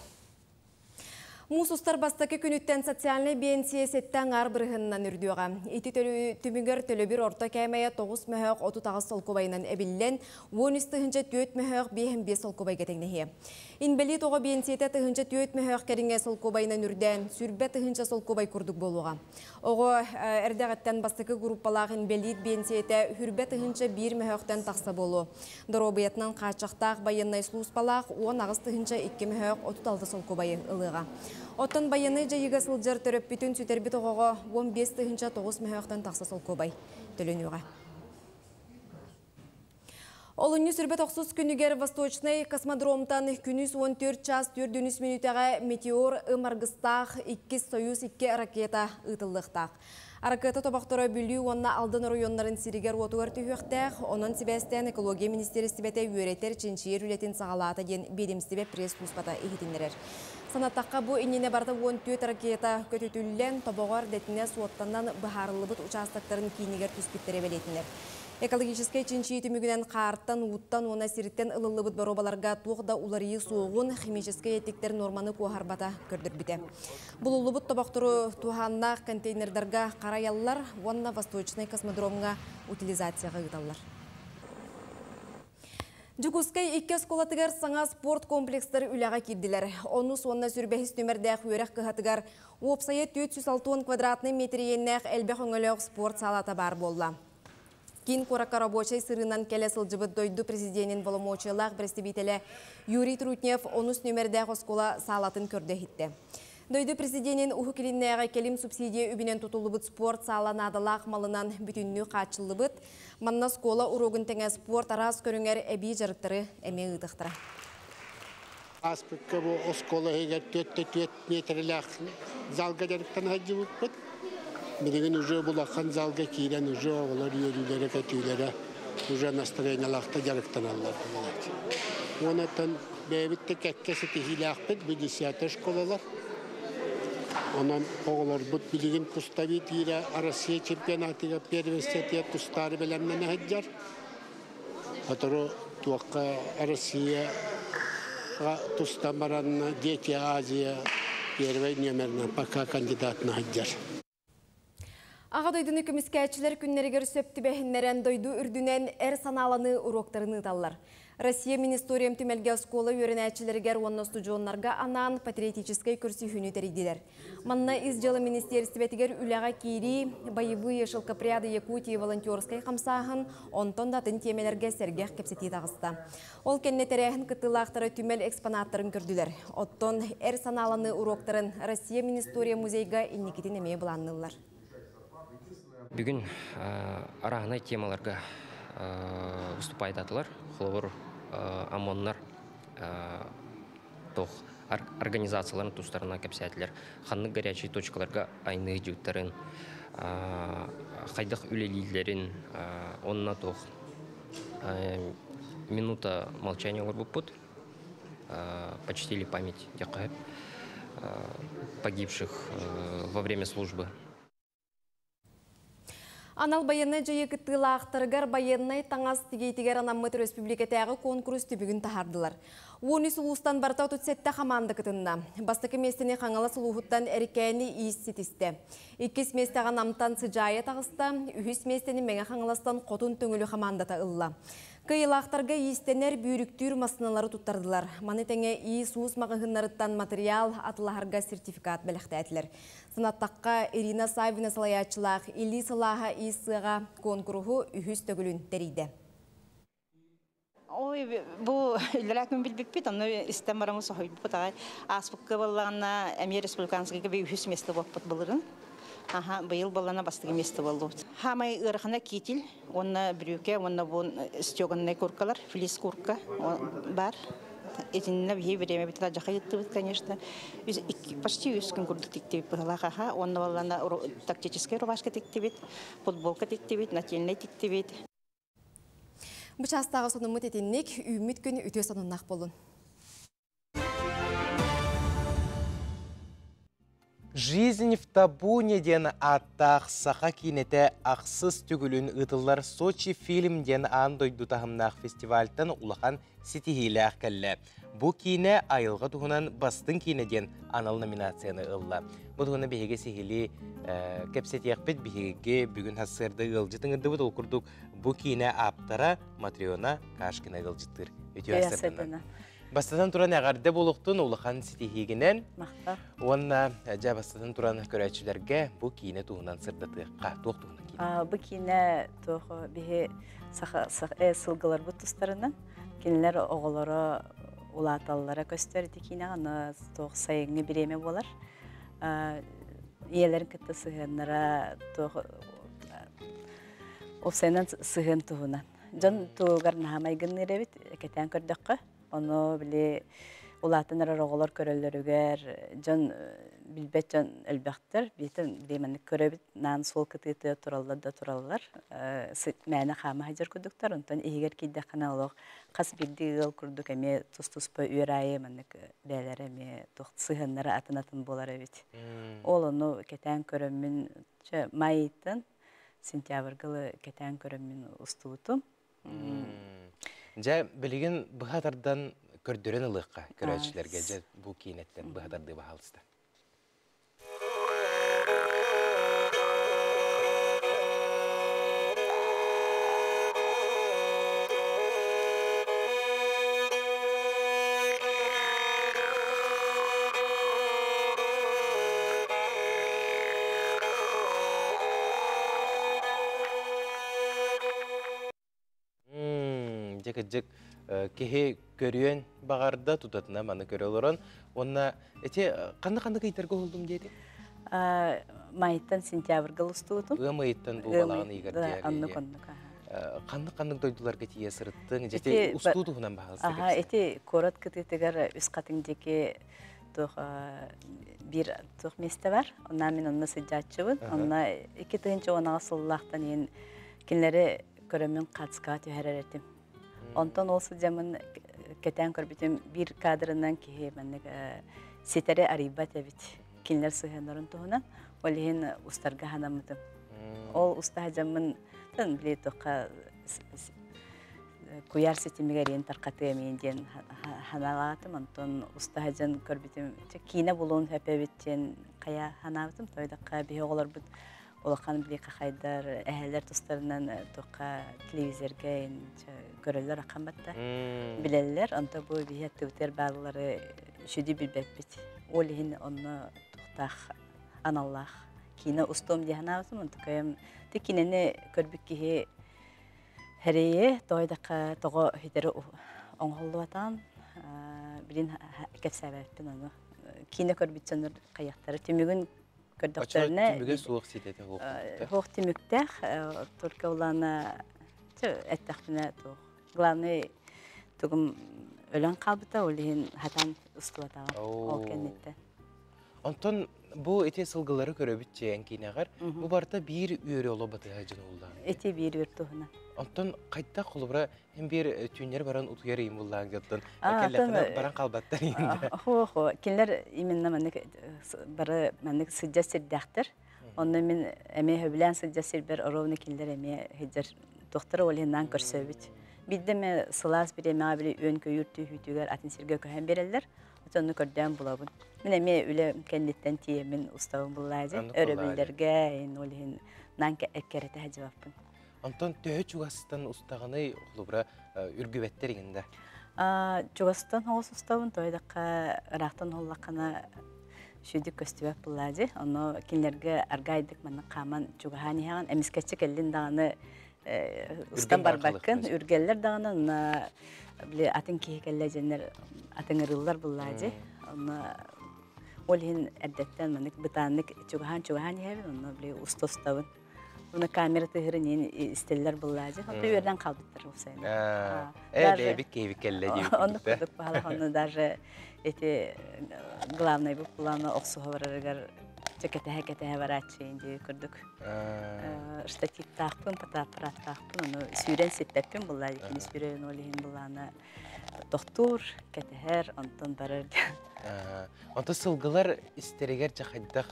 Мусустар бастакы күніттен социальный бенсия сеттен ар бірғыннан үрдіуға. Ити түмігер төлөбір орта кәмәйе 9 мәхөк 30 солкубайынан әбіллен, 13 тұхынча 4 мәхөк 5 солкубай кетеңнеге. Инбели тоғы бенсиеті тұхынча 4 мәхөк кәріңе солкубайынан үрден, сүрбе тұхынча солкубай күрдік болуға. Оғы әрдәғаттен бастакы группалағы инбелит бенсиеті хүрбе тұхынча 1 мәхөктен тақса болу. Доробиятынан қачақтақ байыннай слуспалақ 10 ағыз тұхынча 2 мәхөк 36 солкубайы ылыға. Оттан байыны жайыға сылжар төріп бүтін сүтербі тоғыға 15 тұхынча 9 мәхөктен тақса солкубай төлөнуға. Олынны сүрбет оқсыз күнігер Восточный космодромтан күніз 14 час 4 минутаға метеор ымарғыстақ 2 Союз 2 ракета ұтылдықтақ. Ракета тобақтыры бүлі онна алдын районларын сиригер отуғар түйіқтәқ, онын себестен экология министерістібеті өретер ченчиер үлетін сағалаты ден бедемістібе пресс-службата егетіндерер. Санаттаққа бұл инене барды 14 ракета көтетілілен тобағар дәтіне суоттаннан бұхарылыбыт участақтарын кейінігер түспеттері белетіндер. Экологический ченчиеті мүгінен қаарттан, уыттан, оны сиріттен ылылыбыт баробаларға туғда уларыйы соғын химический етіктер норманы қуағарбата көрдір біте. Бұл ұлыбыт тобақтыры туғанна контейнердарға қараялылар, онна Восточный космодромға утилизацияға ұталылар. Жүгіскай 2 сколатығар саңа спорт комплекстері үліға кирділер. Оны сонна сүрбәхіс нөмірдәқ өрәқ қығатығар опсайы 460 квадратный метриеннәқ әлбәқ өңіліғ спорт салата бар болла. Кин Корака рабочий сырынан келе сылжыбыт дойду президентин воломочылақ представителі Юрий Трутнев онус нөмірдәқ оскола салатын көрді хитті. Дойду президентин ұхы келіннәға келім субсидия үбінен тұтылыбыт спорт саланадылақ малынан бүтінні қачылыбыт, манна скола урогын тәңе спорт арас көріңер әбей жарықтыры әме ұдықтыра. Аспыққа бұл оскола егер 4 метрлік залға жарықтан ғаджы бұқпыт. Билеген уже булахан залга кирен уже олар йөрүләре көтүләре уже настроениялакта жарыктаналар. Онотан бәбитте кәккәсе тихиләхпет бу 10 школалар. Онан оглар бут билеген куставит ире Россия чемпионатыга первенстве тустары беләннән хаҗар. Атыры туакка Россия тустамаран Дети Азия первый номерна пока кандидат на хаҗар. Ağa doydunu көміскәтшілер күннерігер сөпті бәхіннерен дойду үрдінен әр саналаны уроктарыны талар. Россия Министориям түмелге скола өрінәтшілергер онны студионларға анан патриотической көрсі хүні тәрейділер. Манна изжалы министерстветігер үліға кейри боевые шылкапряды Якутии волонтерской қамсағын онтон датын темелерге сәргех кепсеті тағысты. Ол кәнне тәрәхін кыттылақтары түмел экспонаттарын көрділер. Оттон әр саналаны уроктарын Россия Министория музейга инникетін әмей бұланнылар. Бүгін арағынай темаларға выступайт атылар. Холовор ОМОНнар организацияларын тустарына кәпсәтілер. Ханны горячий точкаларға айны жүттарын, қайдық үлелейлерін, онына тоқ минута молчания олар бұппыд. Почтили память погибших во время службы. Анал байынны жайы кыттылақтыргар байынны таңас тегейтігер анаммыты республикатағы конкурс түбігін тахардылар. Оны сұлуыстан барта өтсетті қаманды кытынна. Бастықы местіне қаңала сұлуғыттан әрікәйіні иіссетісті. Иккес местеға намтан сыжайы тағыста, үхіс местені мәңі қаңаластан қотын төңілі қамандата ылла. Кыйлақтарға иістенер бүйріктүр масыналары тұттардылар. Маны тәңе ии суыз мағығынларыттан материал атылағарға сертификат бәліқті әтілер. Сынаттаққа Ирина Савина салаячылақ, Или салаға иісіға конкурғы үхіс төгілін тәрейді. Ой, бұл үлірәкін білбіп бет, оны істен барамыз соғып бұтағай. Аспыққа болағына Әмер Республиканскіге бей үхіс месті болып бұлырын. Быйыл балана бастығы месті болды. Хамай ұрқына кетіл, онына бүрюке, онына бұл стеғынны көркалар, филис көркі бар. Этинне бие время бит жақа етті, конечно. Почти 100 күн көрдік текті бит бұғалаға. Онына балана тактический рубашка текті бит, футболка текті бит, нательный текті бит. Бұчастағы сонымыт етіннік, үміт күн үте соныннақ болын. Жизнь в табуне ден аттақ сақа кинете ақсыз түгілін ұтылар Сочи фильм ден андойду тағымнақ фестивальтан улахан сетихилі ақкәлі. Бұ кине айылға тұғынан бастың кинеден анал номинацияны ұлла. Бұл тұғына бейге сехили кәпсет яқпет бейге бүгін хасырды ғылжытың ұрды бұд оқырдық. Бұ кине аптара Матриона Кашкина ғылжыттыр. Бастадан туран ағарды болуқтың улахан сетихигінен, онна жа бастадан туран көрәтшілерге бұ кейіне туғынан сырдатыққа тоқтуғынан кейіне. Бұ кейіне тоғы бейі сылғылар бұт тұстарынан, кейінлер оғылары улаталылара көстерді кейіне ғаны тоғы сайыңы біреме болар. Иелерін күтті сығынлара тоғы опсайынан сығын туғынан. Жон туғар нағамайғын еребет, кәтен көрдіққа. Onu bile ulatın oğullar körülürüger, can bilbet can elbette, bilemedik körübit nan sol kıtı turallar. Mene xama hacer kurduklar, ondan iyiger kide kanalık, kas bildiği kurduk eme tuz pa üyraye menek beler eme toht sığınlara atın bolar evet. Onu keten körümün mayıtın, sentyabrgılı keten körümün ustuğutum. Жа білген бұғатардан көрдірен ұлыққа көрәтшілерге жа бұл кейінеттен бұғатарды бағалысты. Жек кеге көрген бағарда тұтатына маны көрі олырын. Онына қанды кейтергі олдым дейді? Майыттан сентябрға ұстуытым. Майыттан бұл балағаны егердегі. Қанды дойдылар кетие сұрыттың, жете ұстуытығынан бағалысты? Әте корат күтетігер үз қатыңдеке bir месті бар. Онна мен онына сыджатшыбын. Онна 2-тығыншы онаға сұлылақтан ең кенлері көрімін қатысқа түйәрәретім. Ondan olsa zaman keten körbütüm bir kadrından ki benlik setere aribat evet. Kinler sığınların tohunan, olihin ustarga hanamadım. Ol ustah zaman tan bile toka kuyar setimi gariyen tarkatı emeğinden hanalatım. Ondan ustah zaman körbütüm kine bulun hep evetçen kaya hanamadım. Toydakka bir oğlar bud Олақан біле қақайдар, әхәлер тұстарынан тоққа телевизорға көрілер ақаматта білелер. Онта бұл бейет түгітер бағылары шүді білбәппет. Ол ең оны тоқтақ аналлақ. Кейіне ұстом дейін ауызым, онта көйім. Тек кейінені көрбік кейі әрейе тойдаққа тоғы хүйтері оңғылды батан. Білін кәпсәбәппен оны. Кейіне көрбік соныр қаяқтары. Түмігін көрдіктеріне... Түмігі суық сететі ғоқты? Хоқ түміктәқ. Түркі оланы әттәқпіне тоғы. Главный тұғым өлен қалбыта, олығын хатан ұстылатаға. Ол кәнетті. Онтон бұл әте сылғылары көрөбіт жайын кейінағар, бұл барда бір үйері олы батыға жын олдан? Әте бір үйер тұғына. Онтон қайтта қолыбыра hem bir tüynler baran utuyarayım bullağı göttün. Kellekine baran kalbattır yine. Ho, kinler iminna mennek bara mennek sıcak sirdahtir. Onda min eme höblen sıcak sirber orovne kinler eme hecir doktora olihinden körsöbüt. Bidde me sılas bir eme abili ön köyürtü hütüger atin sirge köhen beriller. Onu kördem bulabın. Min eme öyle kendinden tiyemin ustavın bullağıcı. Örebillerge olihin nanka ekkerete hecivapın. Ondan töhü çugasından ustağını olubra ürgüvetler yine. Çugasından hoğuz ustavın toydakka ıraqtan hollaqana şüydük köstübep bullağıcı. Onu kinlerge argaydık manna qaman çugahani hağın emisketçik elin dağını ustan barbakın ürgeller dağını bile atın kehikelle jenler atın ırıllar bullağıcı. Onu olhin erdetten mannik bıtanlık çugahani hevin onu bile usta ustavın. Buna kamera tıhırın yeni isteller bullağıcı. Hatta yerden kaldıktır o sene. Bebek keyif kelle gibi. Onu kurduk pahalı. Onu даже эти главное bu kulağına oksu havarırgar çekete var açayın diye kurduk. Ştatif taqpın, fotoaparat taqpın. Onu süren setlepin bullağıcı. Kini süren olihin bullağına doktor keteher ondan barar. Ondan sılgılar isteriger çahaydaq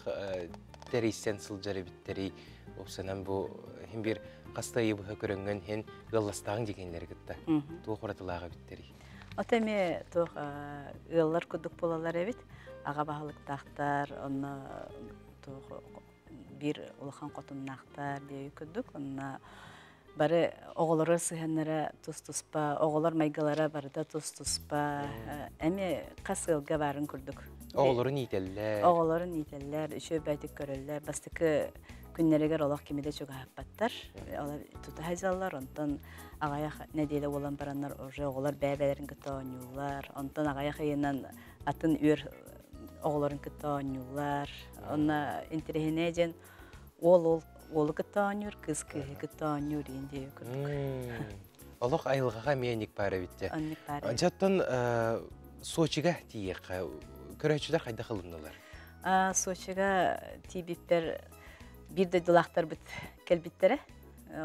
terisen sılcarı bitteri. O senem bu hem bir qastayı bu körüngen hen gallastağın degenleri gitti. Tuğ qoratılağı bitteri. Oteme tuğ ıllar kuduk bolalar evet. Ağa bahalık taqtar, onu tuğ bir ulağan qotunaqtar diye kuduk. Onu bari oğulları sığınlara tuz-tuzpa, oğullar maygalara bari da tuz-tuzpa. Eme qasılga barın kurduk. Oğulları niteller. Oğulları niteller,üşü bəydik görürlər. Bastıkı günleriger olaq kimi de çok ahbattar. Olar tutahayzallar, ondan ağayak nedeli olan baranlar oğullar bəybələrin kıta oynayırlar. Ondan ağayak ayından atın ür oğulların kıta oynayırlar. Ona interehine oğlu kıta oynayır, kız kıta oynayır diye kurduk. Olaq ayılğağa meyenik bari bitti. Annik bari. Jattan Soçiga tiyek, körəçülər qayda qılındılar? Soçiga tiyibipler bir de dolaktar bit kelbittere.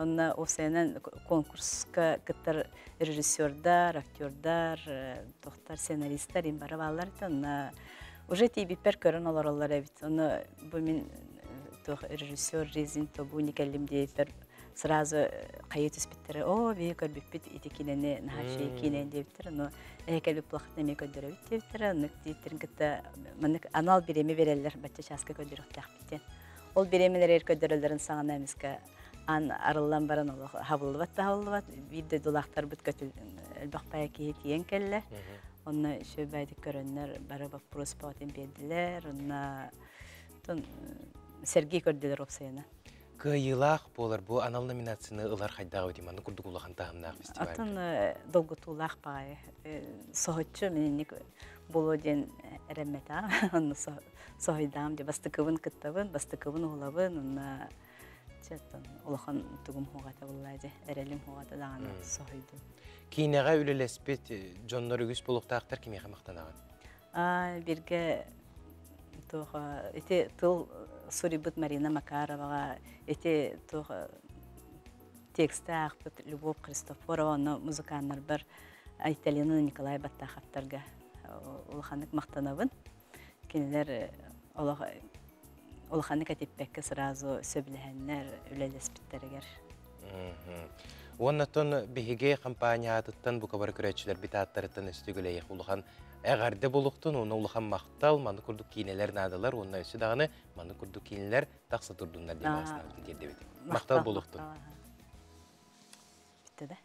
Onda o senen konkurska kıttar rejissörler, aktörler, doktor senaristler imbara bağlar. Onda уже tiyibipler körün olar evet. Onda bu min rejissör rezin tobu nikellim deyipler. Сразу кайыт испиттере, о, бие көрбүппүт итикинени нахаши кинен дептер, но экелбип плахат неме көдөрөбүт дептер, аны дийтерин кытта мындык анал береми берелер, бачча часка көдөрөк тахпитен. Ол беремелер көдөрөлөрүн саңана эмиске ан арылдан баран ол хабылбат, бирде дулактар бүт көтүл элбакпая кийи тиен келле. Онна шөбайдык көрөннөр бары вопрос потен бердилер, онна Сергей көрдүлөр опсайына. Кыйылақ болар, бұл анал номинацияны ылар қайдағы өтем, аны күрдік ұлаған тағымнағы фестиваль. Атын долгутулақ бай. Соғытшы мененік болу ден әрәммета, оны соғыдам де бастықыбын кыттабын, бастықыбын ұлабын, оны ұлақан тұғым хоғата болайды, әрәлім хоғата дағаны соғыды. Кейінеға өлелеспет, жонлар үгіс болуқтақтар кемеға мақтанаған? Бірге тыл Сурибыт Марина Макароваға, эти тексті ақпыт Любовь Христофорова, оны музыканлар бір Айталина Николай Баттахаттарға олықанық мақтанабын. Кенелер олықанық әтеппәкке сразу сөбіләхәнлер өлелеспеттерігер. Onnaton bihige kampanyatıttan bu kabar küreççiler bitaatlarıttan üstügüleyek uluhan eğerde buluktun, onu uluhan maqtal, manı kurduk kineler nadalar, onna üstü dağını manı kurduk kineler taqsa turdunlar diye basına ötü derdi. Maqtal buluktun. Bitti de.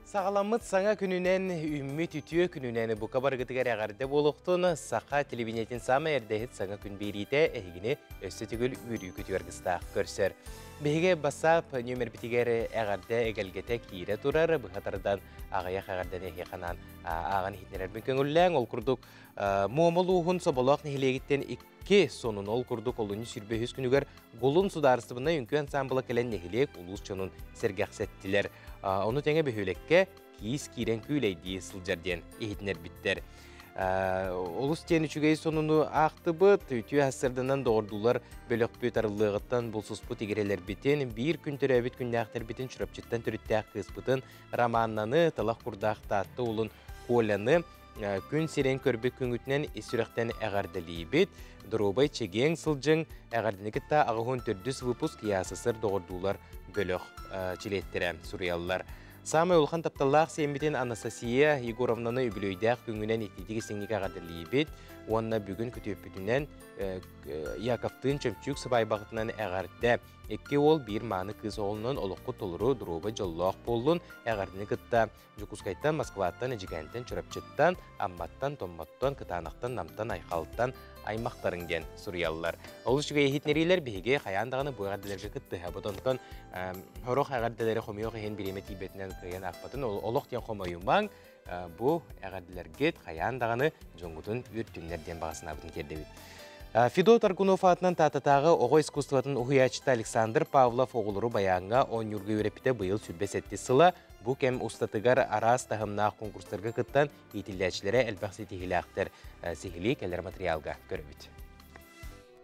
Sağlamıt sana gününen ümmit ütüye gününen bu kabar gıtıgar eğerde buluktun, saqa televiziyetin sama erdehit sana gün birite ehigini östütügül ürü kütüger gıstaq görser. Bihige basap nömer bitiger eğerde egelgete kire turar, bu hatardan ağayak eğerden ehi kanan ağan hitneler mümkün ullağın ol kurduk. Muamuluğun sobolaq nehilegitten iki sonun ol kurduk olunu sürbe hüs günüger golun sudarsıbına ünkü ansambıla kelen nehileg ulus çonun sergahsettiler. Onu tenge behülekke kiis kiren küyleydiği sıljarden ehitner bitter. Olus tiyen üçügey sonunu aktı bıt, ütüye hasırdınan doğurdular bölük büt arılığıttan bulsus bu tigereler bitin, bir gün törebit günnağıtır bitin çürapçıttan türüttəq kıspıtın ramanlanı, talaq kurdaq tatlı olun kolanı, gün siren körbük küngütnen isürəkten əğardaliyi bit, durubay çegeң sılcın əğardanikit ta ağıhun tördüs vıpus kiyasısır doğurdular bölük çilettirəm Suriyalılar. Самый улхан тапталлах сембитен Анастасия Егоровнаны үбілөйдәк күңінен еттедегі сеңнеге ғадырлей бет. Онна бүгін күтөппітінен Яковтын чөмчүк сыбай бағытынан әғардә. Екке ол бір маны кыз олынан олыққы толыру дұрубы жоллақ болын. Әғардыны күтті Жукускайттан, Москваттан, Эжігәнттен, Чөрапчыттан, Амматтан, Томматтан, Кытанақтан, Намтан, Айқалттан, аймақтарыңден Суриялылар. Ол үшіге ехетнерилер беге қаяндағыны бұйғадыларға күтті. Бұдантан хорақ әғардылары қомиоқ ехен біремет ибетінен кірген ақпатын олық ден қомайымбаң бұл әғардыларгет қаяндағыны жоңғытын үрттүнлерден бағасына бұтын тердебет. Федот Аргунов атынан тататағы оғы искусстватын ұхиячыта Александр Павлов оғылыру баяңға 10 юрғы өрепіте бұйыл сүрбесетті сыла, бұл кәм ұстатығар арас тағымнақ конкурстарға күттан етілдәчілері әлбәқсі тегіләқтір сихили кәлер материалға көрібіт.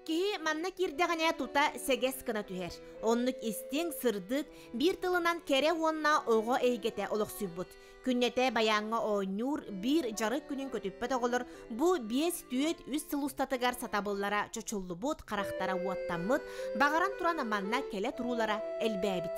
Кихи манна кирдәгәнә тута сәгәс кына түһәр. Онлык истең сырдык бир тылынан кәре онна ого әйгәтә олық сүббут. Күннәтә баяңга ойнур бир жарык күнен көтүппә тагылыр. Бу 5 түйет үз сылустатыгар сатабыллара чочуллубут карактара уаттамыт, багаран туран манна келе турулара элбәбит.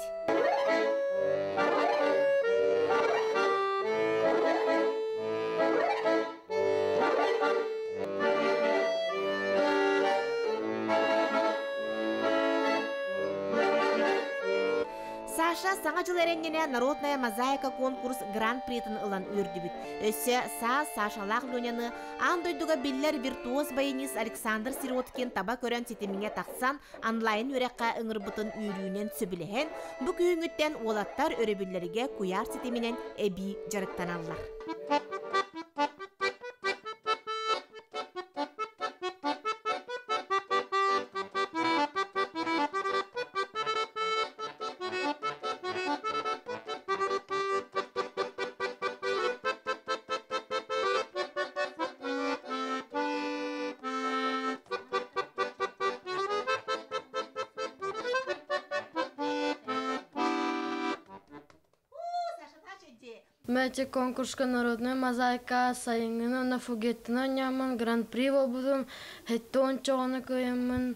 Саша саңа жыл әреннене народная мозаика конкурс гран-притын ылан үрдібіт. Өсі Сашалақ Леняны андойдуға биллер виртуоз байынис Александр Сироткин таба көрен сетеміне тақсан онлайн өрекқа ыңырбытын үйрүүнен сөбілеген, бұ күйіңіттен олаттар өребілерге куяр сетеменен әбі жарықтаналар. Мэти конкурска народная мозаика сайынгына на фугеттина няман гран-при болбудум. Хеттон чоғаны көйемін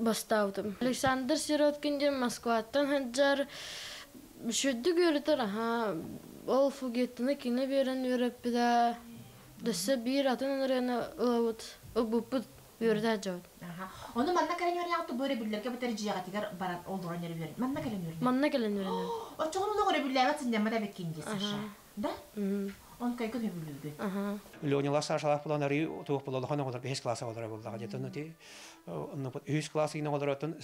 бастаудым. Александр Сироткинден Москваттан хаджар шүдді көрітір. Ол фугеттина кине берен өреппіда дөсі бір атын өрені ұлауыт. Ұбыппыт өрді әжауыт. Оны манна кәлен өрен ағыты бөрі бүлдерге бұтары жияға тегер баран олдыран өрі өрен. Манна кәлен өрен? Манна кәлен өрен. Очоғын ұлы өрі бүлдер әвәт сінден мада беккенде Саша. Да? Он кайкын өбүлүгү. Леонила Сашалах планары тух бололхан олар 5 класса олар болдага жетен ти. Онны 3 класс ине олар отын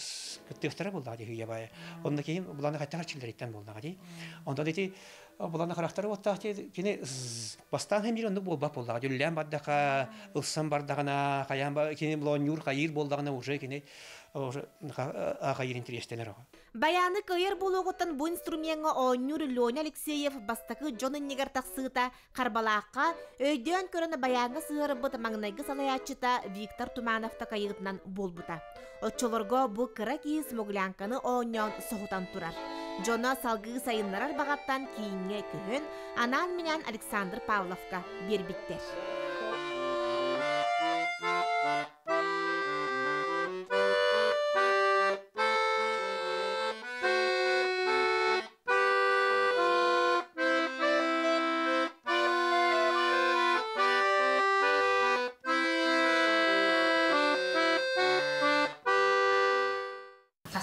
кыттыктары болдага ди бай. Онны кийин буланы кайтар чилдерден болдага ди. Онда ди буланы характары оттакти кини бастан hem жирон бул бап болдага. Жүллән баддака ылсан бардагына каян кини булон юр кайыр болдагына уже кини ағайыр интерестелер. Баяны кайыр болуғытын бұл инструментға ойнур Леони Алексеев бастақы Джонын негер тақсыта қарбалаққа өйден көріні баяны сығыры бұт маңнайғы салаячыта Виктор Тумановта кайығытынан бол бұта. Отчолырға бұл кыра кейіс моглянканы ойнен соғытан тұрар. Джона салғы сайынларар бағаттан кейінге күйін анан менен Александр Павловка бербиттер.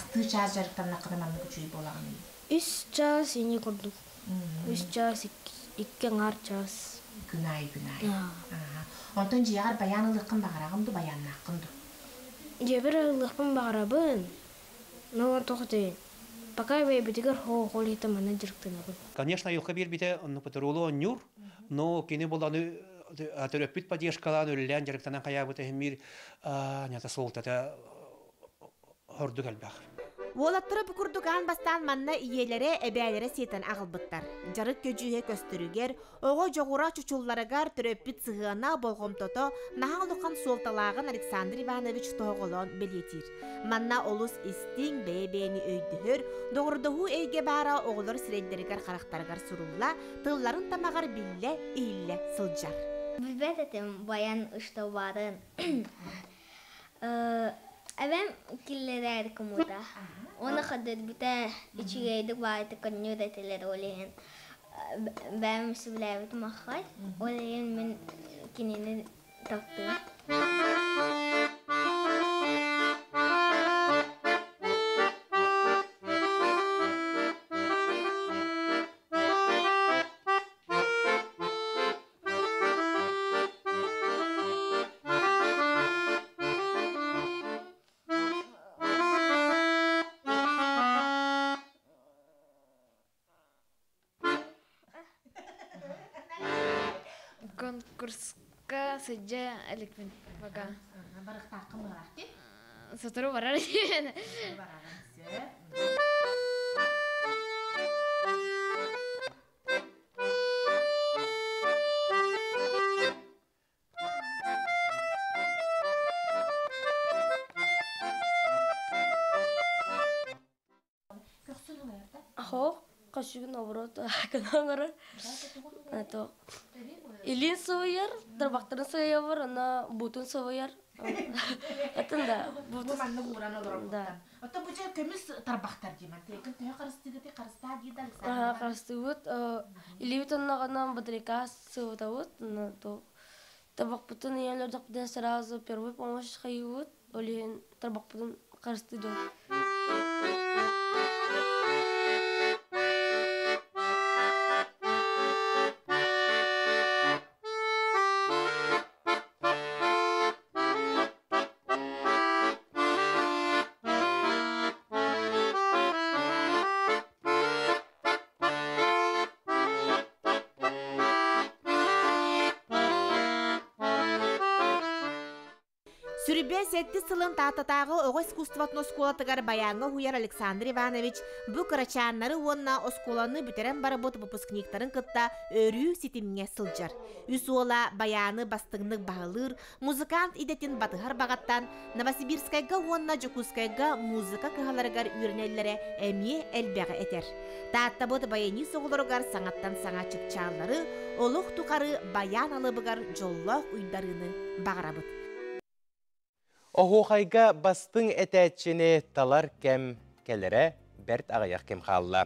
басты час жарықтан ақыры маңны күчүй болағын. 3 час ини курдук. 3 час 2 аңар час. Күнай. Онтон жиягар баянылықын бағарағымды баяннаққынды. Жебір ылықпын бағарабын. Но тоқыты. Пока я битигер холли там менеджер тынабын. Конечно, юлка бирбите, он патруло нюр, но кини боланы атерпит поддержкалан үллән жарыктанан каябыты мир нята солтата хорду галбах. Олаттыры бүкүрдүган бастан манна иелері әбәлері сетен ағылбыттар. Жарык көжүйе көстірігер, оғы жоғыра чучулларыгар түрөппіт сығына болғымтото нағалуқан солталағын Александр Иванович тоғылон белетир. Манна олус истин бәйбәйні өйдігір, доғырдығы өйге бара оғылыр сірелдерігер қарақтарығар сұрулла, тылларын тамағар билле, иилле сылжар. Білбәт әтім баян ұштау барын. Әбәм киллерәр кымуда. Оны қадыр біті үчігейдік бағайты көрінеу дәтелер олейін. Бәм сүбіләбіт маққай. Олейін мен кенені таптым. Конкурска сыджа эликмен бага. Барық тақым барақ деп? Сотыру барар. Ахо, кашыгын оборот, канаңара. Это Илин сояр, тарбактарын сояр, ана бутун сояр. Это да. Бутун манны буран олором. Да. Ото бу жер көмүс тарбактар деймін. Текін түйе қарыстыгыты қарыста дейді Александр. Қарыстыгыт. Илибит оннағанан батарейка сывытавыт. Тарбак бутун иелердік біден сразу первый помощь хайывыт. Олейін тарбак бутун қарыстыды. Сүрбе сетті сылын тататағы оғы искусствотно сколатыгар баяңы хуяр Александр Иванович бұ карачаннары онна осколаны бүтерен баработ выпускниктарын кытта өрі сетімге сылжар. Үс ола баяны бастығынық бағылыр, музыкант идетін батығар бағаттан Новосибирскайга онна Жокускайга музыка кығаларыгар үйренелері әмие әлбәғі әтер. Таттабыт баяни соғылырыгар саңаттан саңа чықчалары, олық тұқары баян алыбыгар жоллақ ұйдарыны бағарабыт. Оғуқайға бастың әтәтшіне талар кәм кәлірі бәрт ағаяқ кәм қалла.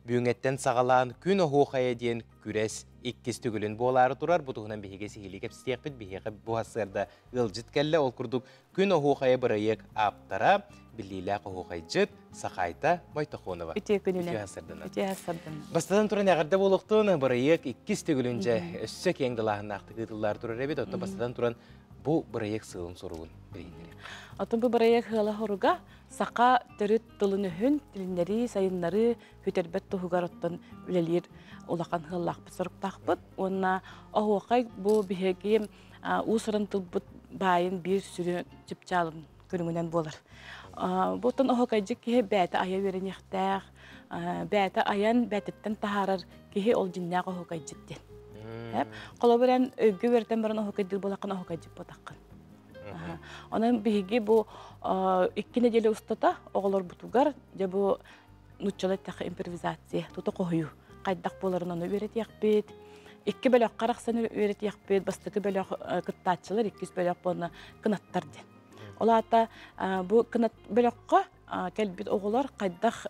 Бүйіңеттен сағалан күн оғуқайы дейін күрес иккес түгілін болары тұрар. Бұтығынан бейге сихилі кәпістек біт, бейге бұғасырда ұлжыт кәлі ол күрдік күн оғуқайы бірайық аптара, біліләқ оғуқай жыт, сақайта Майтақонова. Үте күнілі. Үте асырдың. Бастадан тұран әғірді болуқтың бірайық иккес түгілінже өссі кеңділағын ақты қытылар тұрар әбет, отты бастадан тұран бұл бірайық сылын соруын бірейіндері. Атын бұл бірайық ғала хоруға сақа түріт тұлыны хүн, тіліндері, сайынлары, хүтербет тұхығар оттан үлелер олақан ғалақ бұсырықтақ бұд. Онына оғуқай бұл бігеге ұсырын тұлбыт байын бір сүрі жүпчалын көріңінен болыр. Бұтын оғуқай жүк кеге бәті ая верен ектәқ, бәті аян бәтіттен тахарар кеге ол жиннақ оғуқай жүттен. Қолы бірән өгі өртен бірін оғуқайдыр болақын оғуқай жүп бұтаққын. Онан биһиги бу 2 неделе устата оголор бутугар же бу нуччалай тахы импровизация тута кою кайдак боларын аны үйрөт якпет 2 бөлөк караксан үйрөт якпет бастыкы бөлөк кыттачылар 200 бөлөк бону кынаттар де олата бу кынат бөлөккө келбит оголор кайдак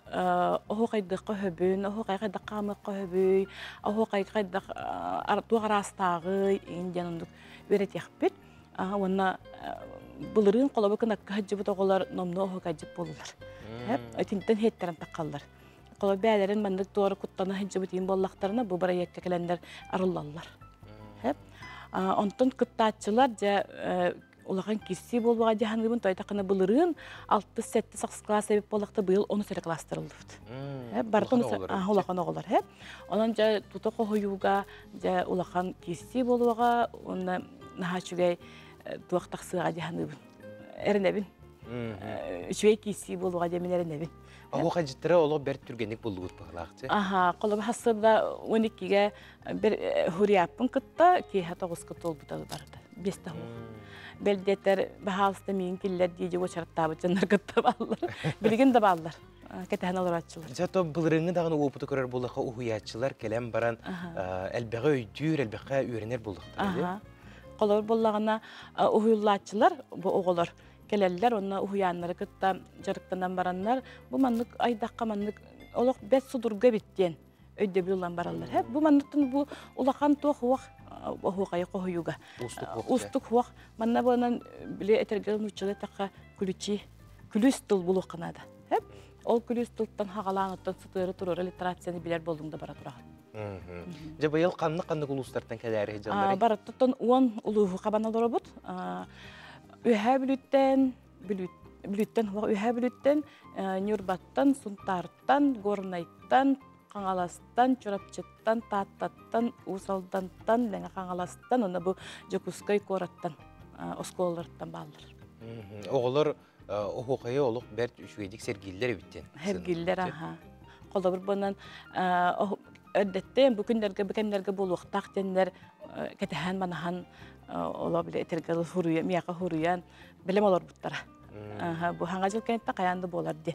ого кайдак хөбүн ого кайдак камык хөбүй ого кайдак арту арастагы индиандык үйрөт якпет Онна Bulurun kolabı kınakka hacıbı toğular nomnu ohu kacıp bolulur. Hep ötüntен hetтерен taqqallar. Kolabı bəylərin mandık doğru kuttana hacıbı tiyin bollaqtarına bu bara yekkekelender arıllallar. Hep ondan kıttaatçılar ja улахан кисси болбага жаһаныбын тойдакына былырын 6-7 сакс класс себеп болакта быйыл 10 класстырылды. Бартон улахан оголар. Онан жа тута коюга жа улахан кисси болбага онна нахачугай туактаксыга жаһаныбын. Эрнебин. Үчвей кисси болбага жамилернебин. Ого кажыттыра оло бер түргенlik булугут баглакчы. Колобу хасырда 12ге бер хурияппын кытта ки хата гыскы толбута барды. Бесте Белдеттер бахалыста мин киллер дийже очарттабы жандар кытта баллар. Билген да баллар. Кетен алар атчылар. Жато былырыңы дагы опыту көрөр булака уhuятчылар келем баран элбеге өйдүр, элбеге үйренер булдыктыр. Колор боллагана уhuylатчылар бу оголор келеллер, онна уhuyanları кытта жарыктанан бараннар. Бу маннык айдакка маннык олок 5 судурга биттен өйдө билан баралар. Бу манныктын бу улахан тохуак ohukayı koyuga. Ustuk huak. Manna bonan bile etergelen uçalı taka külüstül buluq kanada. Hep ol külüstülten hagalanıttan sıtırı turur literasyonu biler bolduğunda bara duraq. Jaba yıl kanlı uluslardan kadar hejalları. Barattan 10 uluğu kabanaları bud. Ühe blütten huak ühe blütten Nürbattan, Suntartan, Gornayttan, Kangalastan, Çorapçıttan, Tattatan, Usaldantan, Lenge Kangalastan, ona bu Jokuskay Korattan, Oskolardan bağlar. Oğullar ohukayı olup bert üçüydik sergiller bitten. Sergiller, aha. Kolda bir bundan öddetten bugünlerge buluqtaq denler ketehen manahan olabilir etergel huruya, miyaka huruyan bilem olur buttara. Bu hangacıl kentte kayandı bolar den.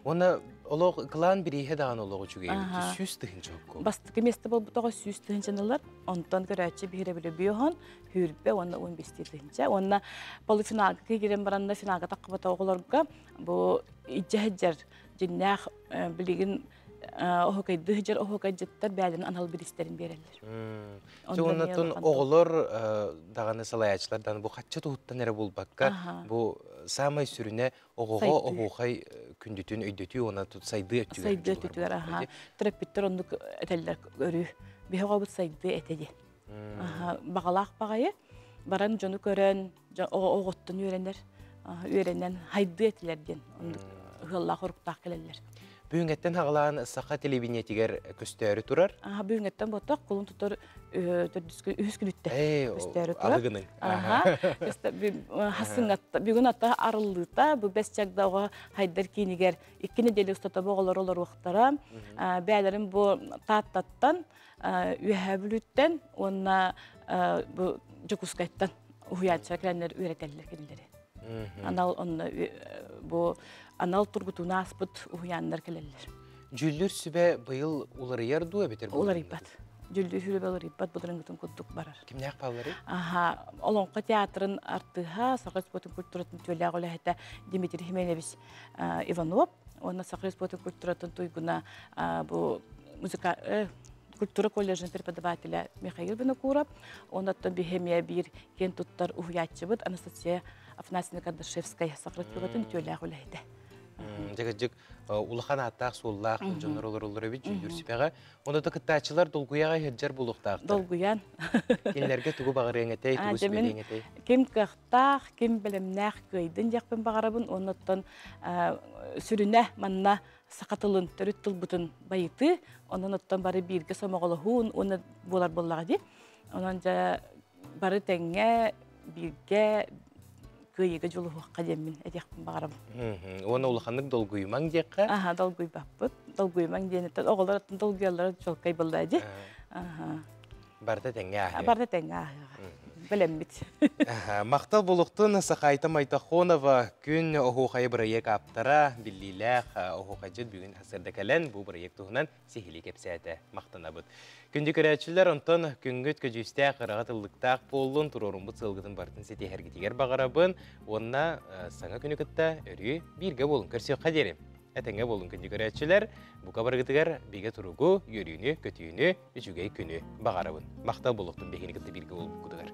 Ona olog klan birihe dağın ologu çügeyi süs tıhın çok. Bastıkı meste bu toğa süs tıhın canlılar. Ondan göreçi bire bile biyohan hürbe onda 15 tıhınca. Onda balı finalga giren baranda finalga takıbata oğularga bu icehcer cinnah biligin ohukay dıhıcar ohukay cıttar beylerin anal birislerin bererler. Ondan oğullar dağını salayaçlardan bu kaçça tuhuttan ere bulbakka bu samay sürüne oğuğa ohukay kündütün öydötü ona tut saydı ötüler. Saydı ötüler aha. Trepitler onduk eteller görü. Bir hava saydı etedi. Aha bağalaq bağayı baran jonu kören oğuttun öğrenler. Öğrenen haydı etilerden onduk hılla horuktak geleller. Büyüngetten hağılan saqa televizyetiger köstörü turar. Aha büyüngetten botak kolun tutar üskülütte. Köstörü turar. Alıgının. Aha. Hasıngatta, bugün hatta arıllıta bu besçakda oğa haydar kiniger ikkini deli ustata boğalar olur vaxtara. Bəylərin bu tattattan, ühəbülütten, ona bu Jokuskayttan uhuyatçılar kilenler üreterler kendileri. Anal onu bu anal turgutuna aspıt uhuyanlar kelleler. Jüllür sübe bayıl uları yardu ebeter bu. Uları ipat. Jüllür sübe uları ipat budurun gutun kudduk barar. Kim ne yapalları? Aha, olonqa teatrın artıha Sakres Potun Kulturatın tüyelağı ola heta Dimitri Himenevis Ivanov. Ona Sakres Potun Kulturatın tuyguna bu müzika Kultura Колледжин преподавателя Михаил Винокуров. Он оттан бихемия бир кен туттар ухуятчыбыт Анастасия Афанасьевна Кардашевская сақрытпығытын төлі ағылайды. Жегежек улахан аттақ соллақ жонор олар бит жүр сипеға. Онда да кыттачылар долгуяға хеджар булуқтақ. Долгуян. Кенлерге тугу бағырыңетей, тугу сүбелеңетей. Кем қықтақ, кем білімнәқ көйдің жақпен бағарабын. Он оттан сүріне манна сақатылын төріт тұлбытын байыты. Онан оттан бары бірге самағылы хуын, оны болар боллаға де. Онан жа бары тәңе бірге көйеге жолы хуаққа демін әдеқпін бағарабын. Оны улаханлық долгуймаң деққа? Аха, долгуй бақпыт. Долгуймаң дейінеттен оғылар атын долгуялары жолқай болды де. Барда тәңе ағы? Барда тәңе ағы. Білем бит. Мақтал болуқтың Сақайта Майтахонова күн оғуқайы проект аптара біліләқ оғуқайжыд бүгін хасырда кәлін бұл проект тұғынан сехілі кепсәті мақтана бұд. Күнді көрәтшілер онтан күнгіт көжістәқ ырағатылықтақ болын тұрорын бұд сылғытын бартын сеті әргетегер бағарабын, онына саңа күні күтті өрі бірге болын көрсе қадерім. Әтәңе болын күнді көрәтшілер, бұқа барғытығар беге тұруғы, үйріні, көтүйіні, үшігей күні бағарабын. Мақтал болуқтың бекені күтті бірге болын күтігар.